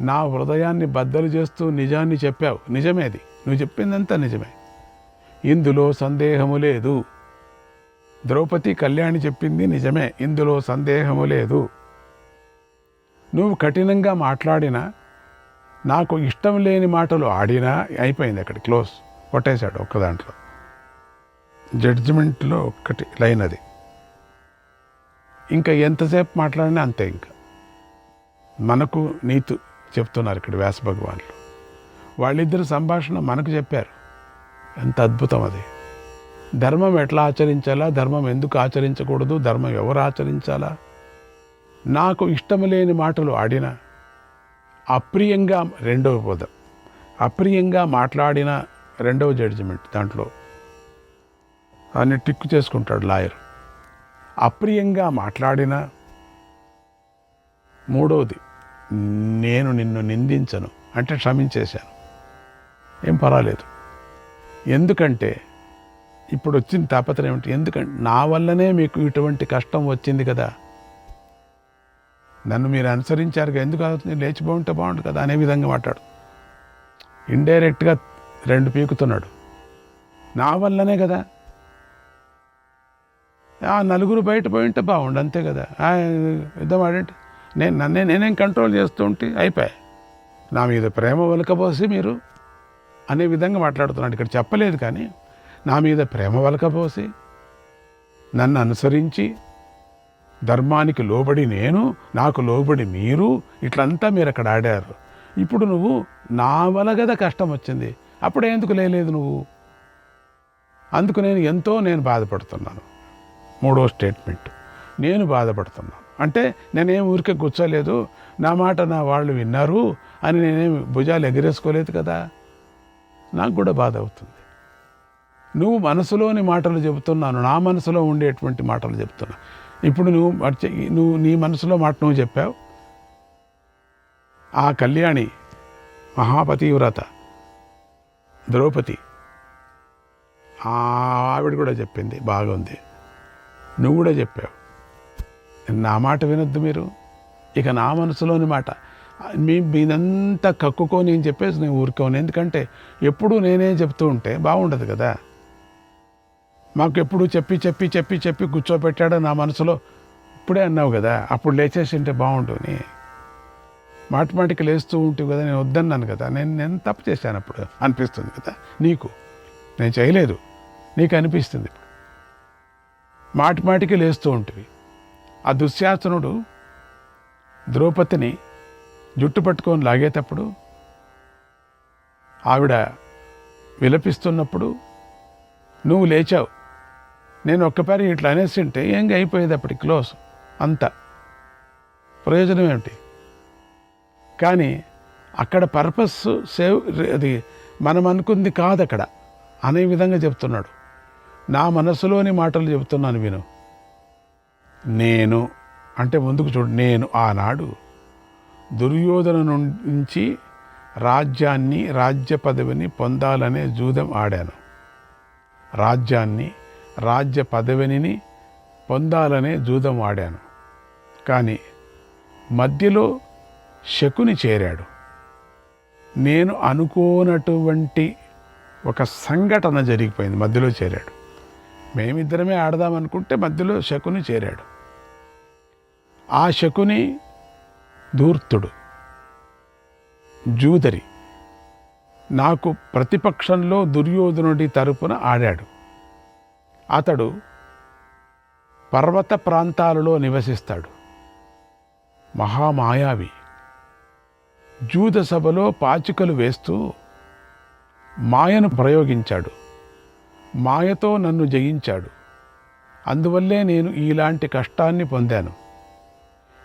నా హృదయాన్ని బద్దలు చేస్తూ నిజాన్ని చెప్పావు. నిజమేది, నువ్వు చెప్పిందంతా నిజమే, ఇందులో సందేహము లేదు. ద్రౌపది కళ్యాణి చెప్పింది నిజమే, ఇందులో సందేహము లేదు. నువ్వు కఠినంగా మాట్లాడినా, నాకు ఇష్టం లేని మాటలు ఆడినా అయిపోయింది, అక్కడ క్లోజ్, కొట్టేశాడు ఒక్క దాంట్లో. జడ్జిమెంట్లో ఒక్కటి లైన్ అది. ఇంకా ఎంతసేపు మాట్లాడినా అంతే. ఇంకా మనకు నీతు చెప్తున్నారు ఇక్కడ వ్యాస భగవాన్లు. వాళ్ళిద్దరు సంభాషణ మనకు చెప్పారు. ఎంత అద్భుతం అది. ధర్మం ఎట్లా ఆచరించాలా, ధర్మం ఎందుకు ఆచరించకూడదు, ధర్మం ఎవరు ఆచరించాలా, నాకు ఇష్టం లేని మాటలు ఆడిన, అప్రియంగా రెండవ పదం, అప్రియంగా మాట్లాడిన రెండవ జడ్జిమెంట్ దాంట్లో దాన్ని టిక్కు చేసుకుంటాడు లాయర్. అప్రియంగా మాట్లాడిన, మూడవది నేను నిన్ను నిందించను అంటే క్షమించేశాను, ఏం పర్వాలేదు. ఎందుకంటే ఇప్పుడు వచ్చిన తాపత్రయం ఏమిటి, ఎందుకంటే నా వల్లనే మీకు ఇటువంటి కష్టం వచ్చింది కదా, నన్ను మీరు అనుసరించారుగా, ఎందుకు అవుతుంది, లేచిపోతుంటే బాగుంటుంది కదా అనే విధంగా మాట్లాడు. ఇండైరెక్ట్గా రెండు పీకుతున్నాడు. నా వల్లనే కదా, ఆ నలుగురు బయట పోయింటే బాగుండు అంతే కదా, యుద్ధం ఆడేంటి, నేనేం కంట్రోల్ చేస్తూ ఉంటే అయిపోయాయి, నా మీద ప్రేమ వలకపోసి మీరు అనే విధంగా మాట్లాడుతున్నాడు. ఇక్కడ చెప్పలేదు కానీ నా మీద ప్రేమ వలకపోసి నన్ను అనుసరించి ధర్మానికి లోబడి నేను, నాకు లోబడి మీరు, ఇట్లంతా మీరు అక్కడ ఆడారు. ఇప్పుడు నువ్వు నా వల్ల కదా కష్టం వచ్చింది, అప్పుడే ఎందుకు లేదు నువ్వు, అందుకు నేను బాధపడుతున్నాను. మూడో స్టేట్మెంట్, నేను బాధపడుతున్నాను అంటే నేనేం ఊరికే కూర్చోలేదు, నా మాట నా వాళ్ళు విన్నారు అని నేనేం భుజాలు ఎగరేసుకోలేదు కదా, నాకు కూడా బాధ అవుతుంది. నువ్వు మనసులోని మాటలు చెబుతున్నాను, నా మనసులో ఉండేటువంటి మాటలు చెప్తున్నా. ఇప్పుడు నువ్వు నీ మనసులో మాట నువ్వు చెప్పావు. ఆ కళ్యాణి మహాపతివ్రత ద్రౌపది ఆవిడ కూడా చెప్పింది, బాగుంది. నువ్వు కూడా చెప్పావు, నా మాట వినొద్దు మీరు, ఇక నా మనసులోని మాట మీదంతా కక్కుకో నేను చెప్పేసి నేను ఊరుకోను. ఎందుకంటే ఎప్పుడు నేనే చెప్తూ ఉంటే బాగుండదు కదా. మాకు ఎప్పుడు చెప్పి చెప్పి చెప్పి చెప్పి కూర్చోబెట్టాడు నా మనసులో. ఇప్పుడే అన్నావు కదా, అప్పుడు లేచేసి ఉంటే బాగుంటుంది, మాటిమాటికి లేస్తూ ఉంటుంది కదా, నేను వద్దన్నాను కదా, నేను తప్పు చేశాను అప్పుడు అనిపిస్తుంది కదా నీకు. నేను చేయలేదు, నీకు అనిపిస్తుంది. మాటిమాటికి లేస్తూ ఉంటుంది. ఆ దుశ్శాసనుడు ద్రౌపదిని జుట్టు పట్టుకొని లాగేటప్పుడు, ఆవిడ విలపిస్తున్నప్పుడు నువ్వు లేచావు. నేను ఒక్కపారి ఇట్లా అనేసి ఉంటే ఏంగా అయిపోయేది అప్పటికి క్లోజ్, అంత ప్రయోజనం ఏమిటి. కానీ అక్కడ పర్పస్ సేవ్, అది మనం అనుకుంది కాదు అక్కడ అనే విధంగా చెప్తున్నాడు. నా మనసులోని మాటలు చెబుతున్నాను విను. నేను అంటే ముందుకు చూడు, నేను ఆనాడు దుర్యోధన నుంచి రాజ్యాన్ని, రాజ్య పదవిని పొందాలనే జూదం ఆడాను. రాజ్యాన్ని, రాజ్య పదవిని పొందాలనే జూదం ఆడాను. కానీ మధ్యలో శకుని చేరాడు. నేను అనుకోనటువంటి ఒక సంఘటన జరిగిపోయింది, మధ్యలో చేరాడు. మేమిద్దరమే ఆడదామనుకుంటే మధ్యలో శకుని చేరాడు. ఆ శకుని ధూర్తుడు, జూదరి, నాకు ప్రతిపక్షంలో దుర్యోధనుడి తరపున ఆడాడు. అతడు పర్వత ప్రాంతాలలో నివసిస్తాడు, మహామాయావి. జూద సభలో పాచికలు వేస్తూ మాయను ప్రయోగించాడు. మాయతో నన్ను జయించాడు. అందువల్లే నేను ఇలాంటి కష్టాన్ని పొందాను.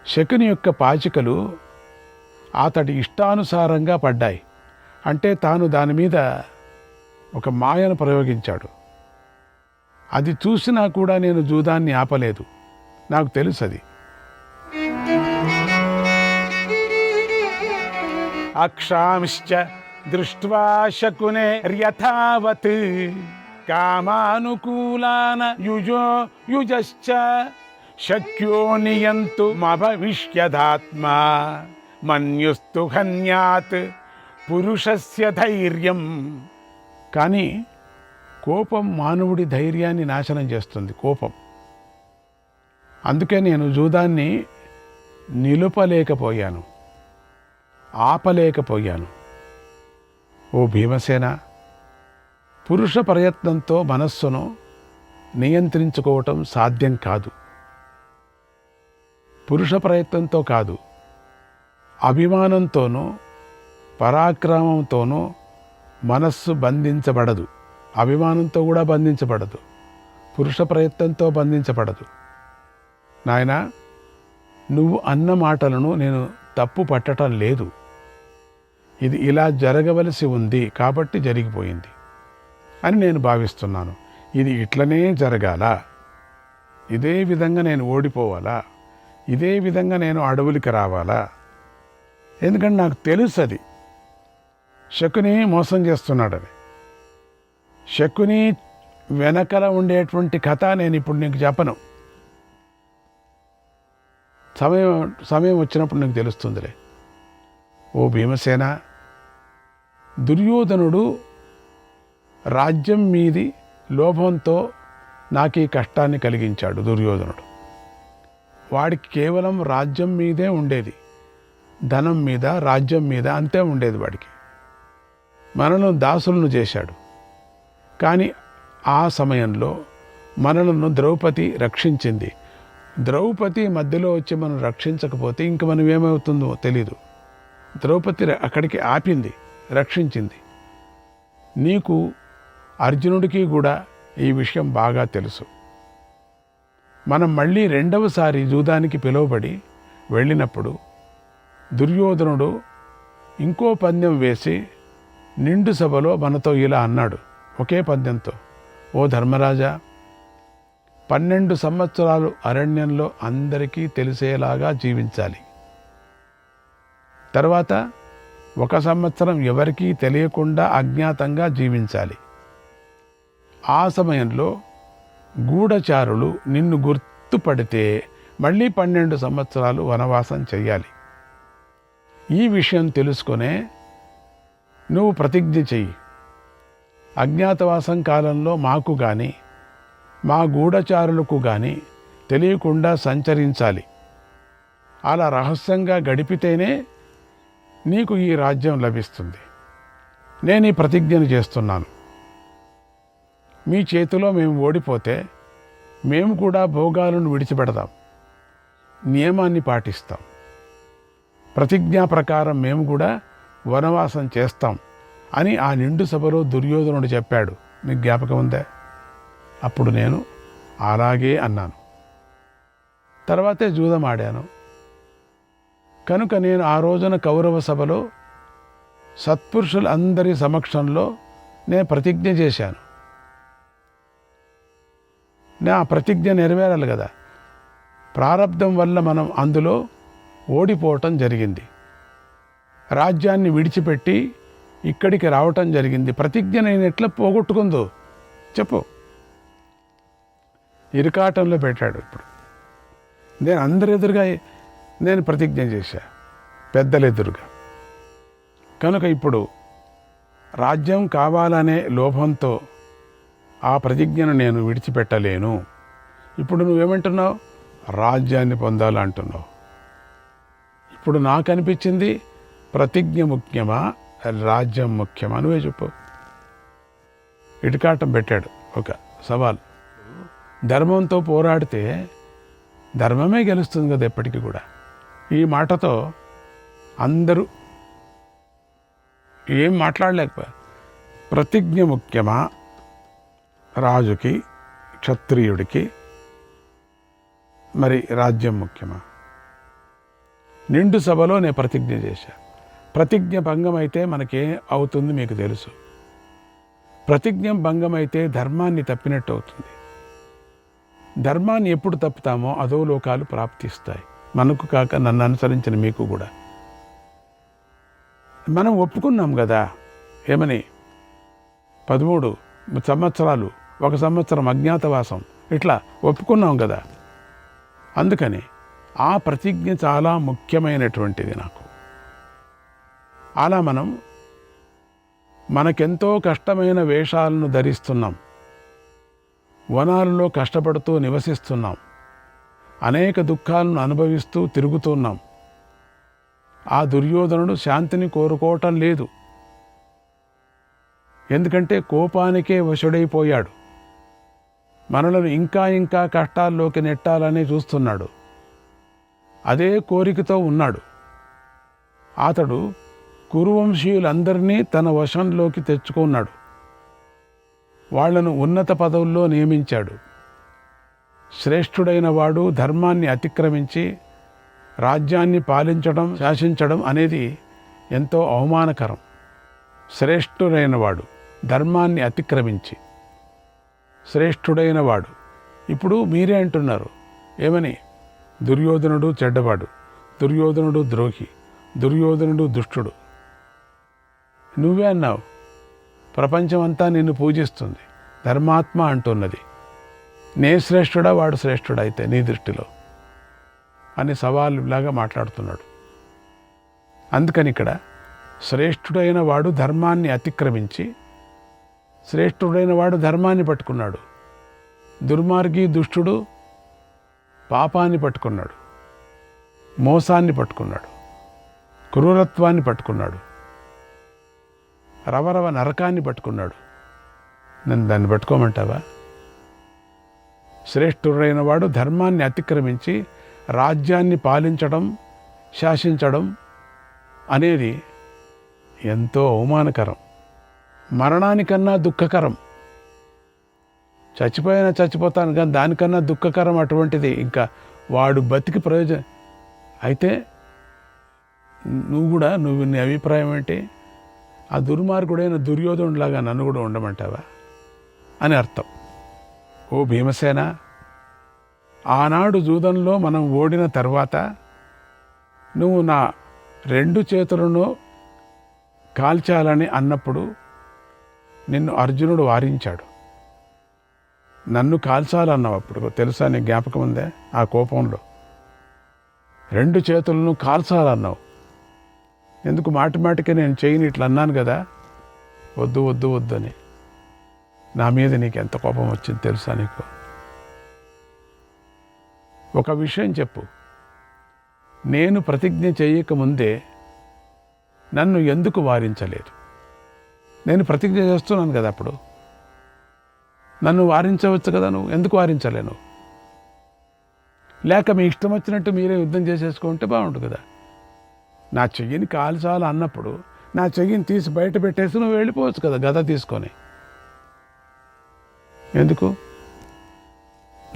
శకుని యొక్క పాచికలు అతడి ఇష్టానుసారంగా పడ్డాయి. అంటే తాను దాని మీద ఒక మాయను ప్రయోగించాడు. అది చూసినా కూడా నేను జూదాన్ని ఆపలేదు, నాకు తెలుసు అది. అక్షాంశ్చ దృష్ట్వా శకునేర్యథావత్ కామానుకూలాన యుజశ్చ శక్యో నియంతుమభవిష్యదాత్మా మన్యుస్తు హన్యాత్ పురుషస్య ధైర్యం. కానీ కోపం మానవుడి ధైర్యాన్ని నాశనం చేస్తుంది. కోపం. అందుకే నేను జూదాన్ని నిలుపలేకపోయాను, ఆపలేకపోయాను. ఓ భీమసేన, పురుష ప్రయత్నంతో మనస్సును నియంత్రించుకోవటం సాధ్యం కాదు. పురుష ప్రయత్నంతో కాదు, అభిమానంతోనూ పరాక్రమంతోనూ మనస్సు బంధించబడదు. అభిమానంతో కూడా బంధించబడదు, పురుష ప్రయత్నంతో బంధించబడదు. నాయన, నువ్వు అన్న మాటలను నేను తప్పు పట్టడం లేదు. ఇది ఇలా జరగవలసి ఉంది కాబట్టి జరిగిపోయింది అని నేను భావిస్తున్నాను. ఇది ఇట్లనే జరగాల, ఇదే విధంగా నేను ఓడిపోవాలా, ఇదే విధంగా నేను అడవులకి రావాలా? ఎందుకంటే నాకు తెలుసు అది శకుని మోసం చేస్తున్నాడని. శకుని వెనకల ఉండేటువంటి కథ నేను ఇప్పుడు నీకు చెప్పను. సమయం వచ్చినప్పుడు నీకు తెలుస్తుందిలే. ఓ భీమసేన, దుర్యోధనుడు రాజ్యం మీది లోభంతో నాకు ఈ కష్టాన్ని కలిగించాడు. దుర్యోధనుడు వాడికి కేవలం రాజ్యం మీదే ఉండేది, ధనం మీద, రాజ్యం మీద అంతే ఉండేది వాడికి. మనను దాసులను చేశాడు. కానీ ఆ సమయంలో మనలను ద్రౌపది రక్షించింది. ద్రౌపది మధ్యలో వచ్చి మనం రక్షించకపోతే ఇంక మనం ఏమవుతుందో తెలీదు. ద్రౌపది అక్కడికి ఆపింది, రక్షించింది. నీకు, అర్జునుడికి కూడా ఈ విషయం బాగా తెలుసు. మనం మళ్ళీ రెండవసారి జూదానికి పిలువబడి వెళ్ళినప్పుడు దుర్యోధనుడు ఇంకో పందెం వేసి నిండు సభలో మనతో ఇలా అన్నాడు, ఒకే పందెంతో, ఓ ధర్మరాజా, 12 సంవత్సరాలు అరణ్యంలో అందరికీ తెలిసేలాగా జీవించాలి. తర్వాత 1 సంవత్సరం ఎవరికీ తెలియకుండా అజ్ఞాతంగా జీవించాలి. ఆ సమయంలో గూఢచారులు నిన్ను గుర్తుపడితే మళ్ళీ 12 సంవత్సరాలు వనవాసం చెయ్యాలి. ఈ విషయం తెలుసుకొనే నువ్వు ప్రతిజ్ఞ చెయ్యి. అజ్ఞాతవాసం కాలంలో మాకు కానీ మా గూఢచారులకు కానీ తెలియకుండా సంచరించాలి. అలా రహస్యంగా గడిపితేనే నీకు ఈ రాజ్యం లభిస్తుంది. నేను ఈ ప్రతిజ్ఞను చేస్తున్నాను. మీ చేతిలో మేము ఓడిపోతే మేము కూడా భోగాలను విడిచిపెడతాం, నియమాన్ని పాటిస్తాం. ప్రతిజ్ఞా ప్రకారం మేము కూడా వనవాసం చేస్తాం అని ఆ నిండు సభలో దుర్యోధనుడు చెప్పాడు. నీకు జ్ఞాపకం ఉందా? అప్పుడు నేను అలాగే అన్నాను. తర్వాతే జూదం ఆడాను. కనుక నేను ఆ రోజున కౌరవ సభలో సత్పురుషులందరి సమక్షంలో నేను ప్రతిజ్ఞ చేశాను. నా ప్రతిజ్ఞ నెరవేరాలి కదా. ప్రారబ్ధం వల్ల మనం అందులో ఓడిపోవటం జరిగింది. రాజ్యాన్ని విడిచిపెట్టి ఇక్కడికి రావటం జరిగింది. ప్రతిజ్ఞ నేను ఎట్లా పోగొట్టుకుందో చెప్పు. ఇరుకాటంలో పెట్టాడు. ఇప్పుడు నేను అందరి ఎదురుగా నేను ప్రతిజ్ఞ చేశా, పెద్దల ఎదురుగా. కనుక ఇప్పుడు రాజ్యం కావాలనే లోభంతో ఆ ప్రతిజ్ఞను నేను విడిచిపెట్టలేను. ఇప్పుడు నువ్వేమంటున్నావు? రాజ్యాన్ని పొందాలంటున్నావు. ఇప్పుడు నాకు అనిపించింది, ప్రతిజ్ఞ ముఖ్యమా, రాజ్యం ముఖ్యమా? నువ్వే చెప్పు. ఇటుకాటం పెట్టాడు ఒక సవాల్. ధర్మంతో పోరాడితే ధర్మమే గెలుస్తుంది కదా ఎప్పటికీ కూడా. ఈ మాటతో అందరూ ఏం మాట్లాడలేకపోయారు. ప్రతిజ్ఞ ముఖ్యమా, రాజుకి, క్షత్రియుడికి, మరి రాజ్యం ముఖ్యమా? నిండు సభలో నేను ప్రతిజ్ఞ చేశా. ప్రతిజ్ఞ భంగం అయితే మనకేం అవుతుంది మీకు తెలుసు. ప్రతిజ్ఞ భంగం అయితే ధర్మాన్ని తప్పినట్టు అవుతుంది. ధర్మాన్ని ఎప్పుడు తప్పుతామో అదో లోకాలు ప్రాప్తిస్తాయి, మనకు కాక నన్ను అనుసరించిన మీకు కూడా. మనం ఒప్పుకున్నాం కదా ఏమని 13 సంవత్సరాలు, 1 సంవత్సరం అజ్ఞాతవాసం, ఇట్లా ఒప్పుకున్నాం కదా. అందుకని ఆ ప్రతిజ్ఞ చాలా ముఖ్యమైనటువంటిది నాకు. అలా మనకెంతో కష్టమైన వేషాలను ధరిస్తున్నాం, వనాలలో కష్టపడుతూ నివసిస్తున్నాం, అనేక దుఃఖాలను అనుభవిస్తూ తిరుగుతున్నాం. ఆ దుర్యోధనుడు శాంతిని కోరుకోవటం లేదు. ఎందుకంటే కోపానికే వశుడైపోయాడు. మనలను ఇంకా ఇంకా కష్టాల్లోకి నెట్టాలని చూస్తున్నాడు. అదే కోరికతో ఉన్నాడు. అతడు కురువంశీయులందరినీ తన వశంలోకి తెచ్చుకున్నాడు. వాళ్లను ఉన్నత పదవుల్లో నియమించాడు. శ్రేష్ఠుడైన వాడు ధర్మాన్ని అతిక్రమించి రాజ్యాన్ని పాలించడం, శాసించడం అనేది ఎంతో అవమానకరం. శ్రేష్ఠుడైన వాడు ధర్మాన్ని అతిక్రమించి, శ్రేష్ఠుడైన వాడు. ఇప్పుడు మీరే అంటున్నారు ఏమని? దుర్యోధనుడు చెడ్డవాడు, దుర్యోధనుడు ద్రోహి, దుర్యోధనుడు దుష్టుడు. నువ్వే అన్నావు. ప్రపంచమంతా నిన్ను పూజిస్తుంది, ధర్మాత్మ అంటున్నది. నే శ్రేష్ఠుడా, వాడు శ్రేష్ఠుడైతే నీ దృష్టిలో అని సవాలులాగా మాట్లాడుతున్నాడు. అందుకని ఇక్కడ శ్రేష్ఠుడైన వాడు ధర్మాన్ని అతిక్రమించి, శ్రేష్ఠుడైన వాడు ధర్మాన్ని పట్టుకున్నాడు. దుర్మార్గి దుష్టుడు పాపాన్ని పట్టుకున్నాడు, మోసాన్ని పట్టుకున్నాడు, క్రూరత్వాన్ని పట్టుకున్నాడు, రవరవ నరకాన్ని పట్టుకున్నాడు. నన్ను దాన్ని పట్టుకోమంటావా? శ్రేష్ఠుడైన వాడు ధర్మాన్ని అతిక్రమించి రాజ్యాన్ని పాలించడం, శాసించడం అనేది ఎంతో అవమానకరం, మరణానికన్నా దుఃఖకరం. చచ్చిపోతాను కానీ దానికన్నా దుఃఖకరం అటువంటిది. ఇంకా వాడు బతికి ప్రయోజనం అయితే నువ్వు నీ అభిప్రాయం ఏంటి? ఆ దుర్మార్గుడైన దుర్యోధనుడిలాగా నన్ను కూడా ఉండమంటావా అని అర్థం. ఓ భీమసేన, ఆనాడు జూదంలో మనం ఓడిన తర్వాత నువ్వు నా 2 చేతులను కాల్చాలని అన్నప్పుడు నిన్ను అర్జునుడు వారించాడు. నన్ను కాల్చాలన్నావు అప్పుడు, తెలుసా? నీ జ్ఞాపకం ఉందే? ఆ కోపంలో 2 చేతులను కాల్చాలన్నావు. ఎందుకు మాటిమాటికి నేను చేయని ఇట్లా అన్నాను కదా, వద్దు వద్దు వద్దు అని. నా మీద నీకు ఎంత కోపం వచ్చింది తెలుసా నీకు? ఒక విషయం చెప్పు, నేను ప్రతిజ్ఞ చేయకముందే నన్ను ఎందుకు వారించలేదు? నేను ప్రతిజ్ఞ చేస్తున్నాను కదా, అప్పుడు నన్ను వారించవచ్చు కదా, నువ్వు ఎందుకు వారించలేను? లేక మీ ఇష్టం వచ్చినట్టు మీరే యుద్ధం చేసేసుకుంటే బాగుంటుంది కదా. నా చెయ్యిని కాల్చాలి అన్నప్పుడు నా చెయ్యిని తీసి బయట పెట్టేసి నువ్వు వెళ్ళిపోవచ్చు కదా గద తీసుకొని. ఎందుకు?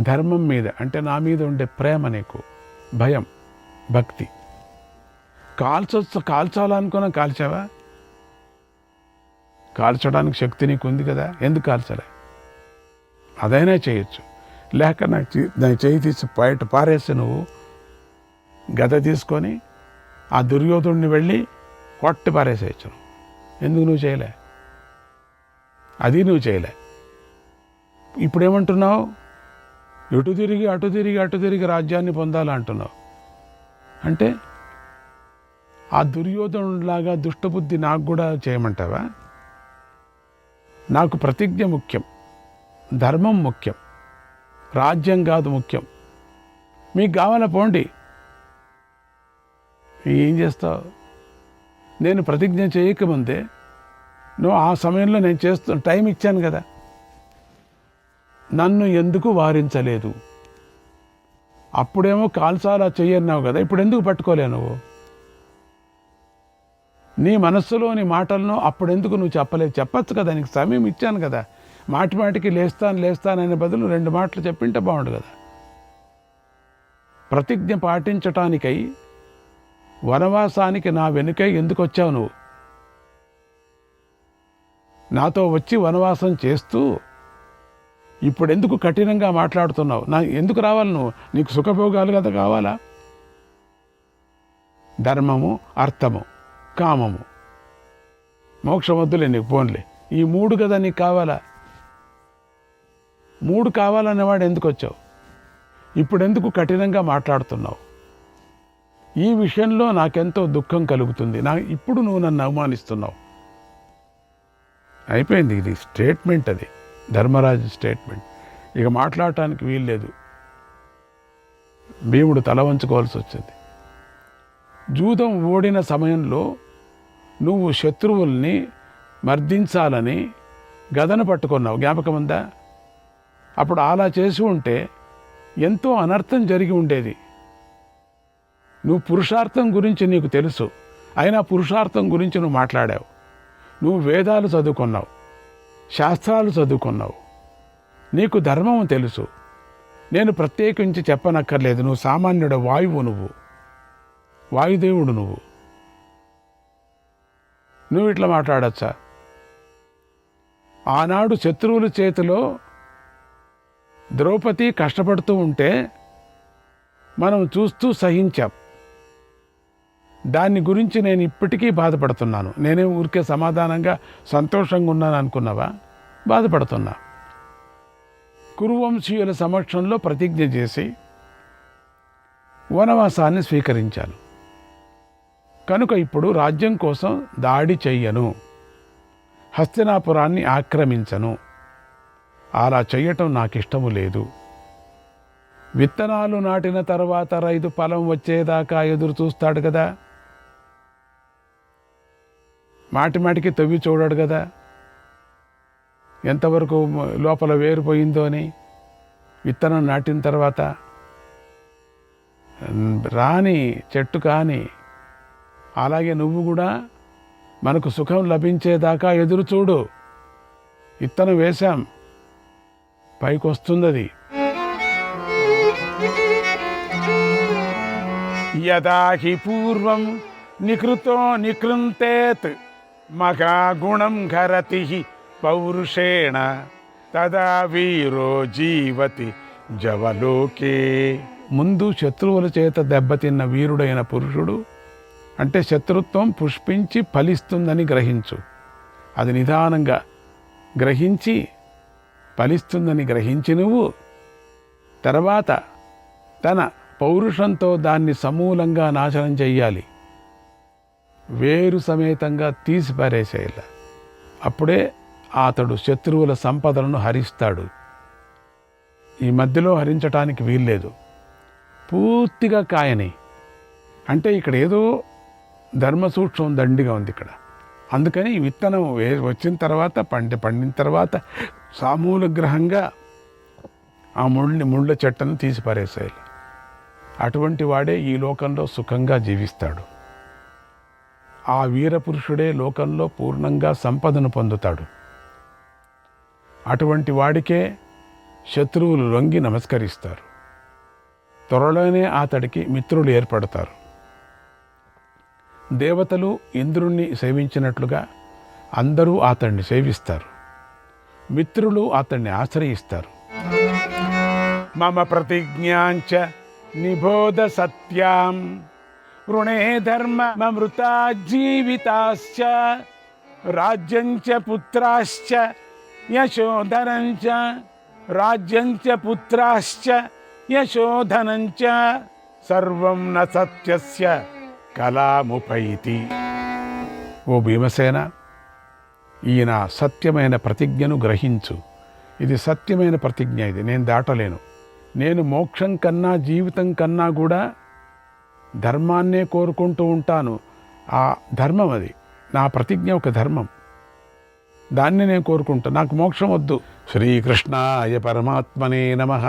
ధర్మం మీద అంటే నా మీద ఉండే ప్రేమ, నీకు భయం, భక్తి. కాల్చాలనుకున్నా కాల్చావా? కాల్చడానికి శక్తి నీకు ఉంది కదా, ఎందుకు కాల్చలే? అదైనా చేయొచ్చు. లేక నా చెయ్యి తీసి బయట పారేసి నువ్వు గద తీసుకొని ఆ దుర్యోధుడిని వెళ్ళి కొట్టి పారేసేయచ్చు. ఎందుకు నువ్వు చేయలే? అది నువ్వు చేయలే. ఇప్పుడేమంటున్నావు? అటు తిరిగి రాజ్యాన్ని పొందాలంటున్నావు. అంటే ఆ దుర్యోధనుడిలాగా దుష్టబుద్ధి నాకు కూడా చేయమంటావా? నాకు ప్రతిజ్ఞ ముఖ్యం, ధర్మం ముఖ్యం, రాజ్యం కాదు ముఖ్యం. మీకు కావాలా పోండి, ఏం చేస్తావు? నేను ప్రతిజ్ఞ చేయకముందే నువ్వు ఆ సమయంలో నేను టైం ఇచ్చాను కదా, నన్ను ఎందుకు వారించలేదు? అప్పుడేమో కాల్చాలా చెయ్యన్నావు కదా, ఇప్పుడు ఎందుకు పట్టుకోలే నువ్వు? నీ మనస్సులోని మాటలను అప్పుడెందుకు నువ్వు చెప్పలేదు? చెప్పచ్చు కదా, నీకు సమయం ఇచ్చాను కదా. మాటిమాటికి లేస్తాననే బదులు 2 మాటలు చెప్పింటే బాగుండు కదా. ప్రతిజ్ఞ పాటించటానికై వనవాసానికి నా వెనుకై ఎందుకు వచ్చావు నువ్వు? నాతో వచ్చి వనవాసం చేస్తూ ఇప్పుడెందుకు కఠినంగా మాట్లాడుతున్నావు? ఎందుకు రావాలి నువ్వు? నీకు సుఖభోగాలు కదా కావాలా? ధర్మము, అర్థము, కామము మోక్షం వద్దులే నీకు పోన్లే, ఈ 3 కదా నీకు కావాలా? 3 కావాలనేవాడు ఎందుకు వచ్చావు? ఇప్పుడు ఎందుకు కఠినంగా మాట్లాడుతున్నావు? ఈ విషయంలో నాకెంతో దుఃఖం కలుగుతుంది. ఇప్పుడు నువ్వు నన్ను అవమానిస్తున్నావు. అయిపోయింది. ఇది స్టేట్మెంట్, అది ధర్మరాజు స్టేట్మెంట్. ఇక మాట్లాడటానికి వీల్లేదు. భీముడు తల వంచుకోవాల్సి వచ్చింది. జూదం ఓడిన సమయంలో నువ్వు శత్రువుల్ని మర్దించాలని గదను పట్టుకున్నావు, జ్ఞాపకం ఉందా? అప్పుడు అలా చేసి ఉంటే ఎంతో అనర్థం జరిగి ఉండేది. నువ్వు పురుషార్థం గురించి నీకు తెలుసు, అయినా పురుషార్థం గురించి నువ్వు మాట్లాడావు. నువ్వు వేదాలు చదువుకున్నావు, శాస్త్రాలు చదువుకున్నావు, నీకు ధర్మం తెలుసు. నేను ప్రత్యేకించి చెప్పనక్కర్లేదు. నువ్వు సామాన్యుడు, వాయువు, నువ్వు వాయుదేవుడు. నువ్వు ఇట్లా మాట్లాడచ్చా? ఆనాడు శత్రువుల చేతిలో ద్రౌపది కష్టపడుతూ ఉంటే మనం చూస్తూ సహించాం. దాన్ని గురించి నేను ఇప్పటికీ బాధపడుతున్నాను. నేనే ఊరికే సమాధానంగా సంతోషంగా ఉన్నాను అనుకున్నావా? బాధపడుతున్నా. కురువంశీయుల సమక్షంలో ప్రతిజ్ఞ చేసి వనవాసాన్ని స్వీకరించాను. కనుక ఇప్పుడు రాజ్యం కోసం దాడి చెయ్యను, హస్తినాపురాన్ని ఆక్రమించను. అలా చెయ్యటం నాకిష్టము లేదు. విత్తనాలు నాటిన తర్వాత రైతు ఫలం వచ్చేదాకా ఎదురు చూస్తాడు కదా, మాటిమాటికి తవ్వి చూడాడు కదా ఎంతవరకు లోపల వేరుపోయిందో అని. విత్తనం నాటిన తర్వాత రాని చెట్టు కానీ, అలాగే నువ్వు కూడా మనకు సుఖం లభించేదాకా ఎదురు చూడు. విత్తనం వేశాం, పైకి వస్తుంది. యదా హి పూర్వం నికృతో నికృంతేత్ మహాగుణం ఘరతి పౌరుషేణ తదా వీరో జీవతి జవలోకే. ముందు శత్రువుల చేత దెబ్బతిన్న వీరుడైన పురుషుడు అంటే శత్రుత్వం పుష్పించి ఫలిస్తుందని గ్రహించు. అది నిదానంగా గ్రహించి ఫలిస్తుందని గ్రహించి నువ్వు తర్వాత తన పౌరుషంతో దాన్ని సమూలంగా నాశనం చెయ్యాలి. వేరు సమేతంగా తీసి పారేసేయాలి. అప్పుడే అతడు శత్రువుల సంపదలను హరిస్తాడు. ఈ మధ్యలో హరించటానికి వీల్లేదు. పూర్తిగా కాయని అంటే ఇక్కడ ఏదో ధర్మసూక్ష్మం దండిగా ఉంది ఇక్కడ. అందుకని ఈ విత్తనం వచ్చిన తర్వాత పండిన తర్వాత సమూలగ్రహంగా ఆ ముళ్ళ చెట్టును తీసి పారేసేయాలి. అటువంటి వాడే ఈ లోకంలో సుఖంగా జీవిస్తాడు. ఆ వీరపురుషుడే లోకంలో పూర్ణంగా సంపదను పొందుతాడు. అటువంటి వాడికే శత్రువులు లొంగి నమస్కరిస్తారు. త్వరలోనే అతడికి మిత్రులు ఏర్పడతారు. దేవతలు ఇంద్రుణ్ణి సేవించినట్లుగా అందరూ అతన్ని సేవిస్తారు. మిత్రులు అతన్ని ఆశ్రయిస్తారు. మమ ప్రతిజ్ఞాంచ నిబోధ సత్యాం రుణే ధర్మమృతా జీవితాశ్చ రాజ్యంచ పుత్రాశ్చ యశోధనంచ రాజ్యంచ పుత్రాశ్చ యశోధనంచ సర్వం న సత్యస్య కలాముపైతి. ఓ భీమసేన, ఈయన సత్యమైన ప్రతిజ్ఞను గ్రహించు. ఇది సత్యమైన ప్రతిజ్ఞ, ఇది నేను దాటలేను. నేను మోక్షం కన్నా జీవితం కన్నా కూడా ధర్మాన్నే కోరుకుంటూ ఉంటాను. ఆ ధర్మం అది, నా ప్రతిజ్ఞ ఒక ధర్మం, దాన్ని నేను కోరుకుంటాను. నాకు మోక్షం వద్దు. శ్రీకృష్ణాయ పరమాత్మనే నమః.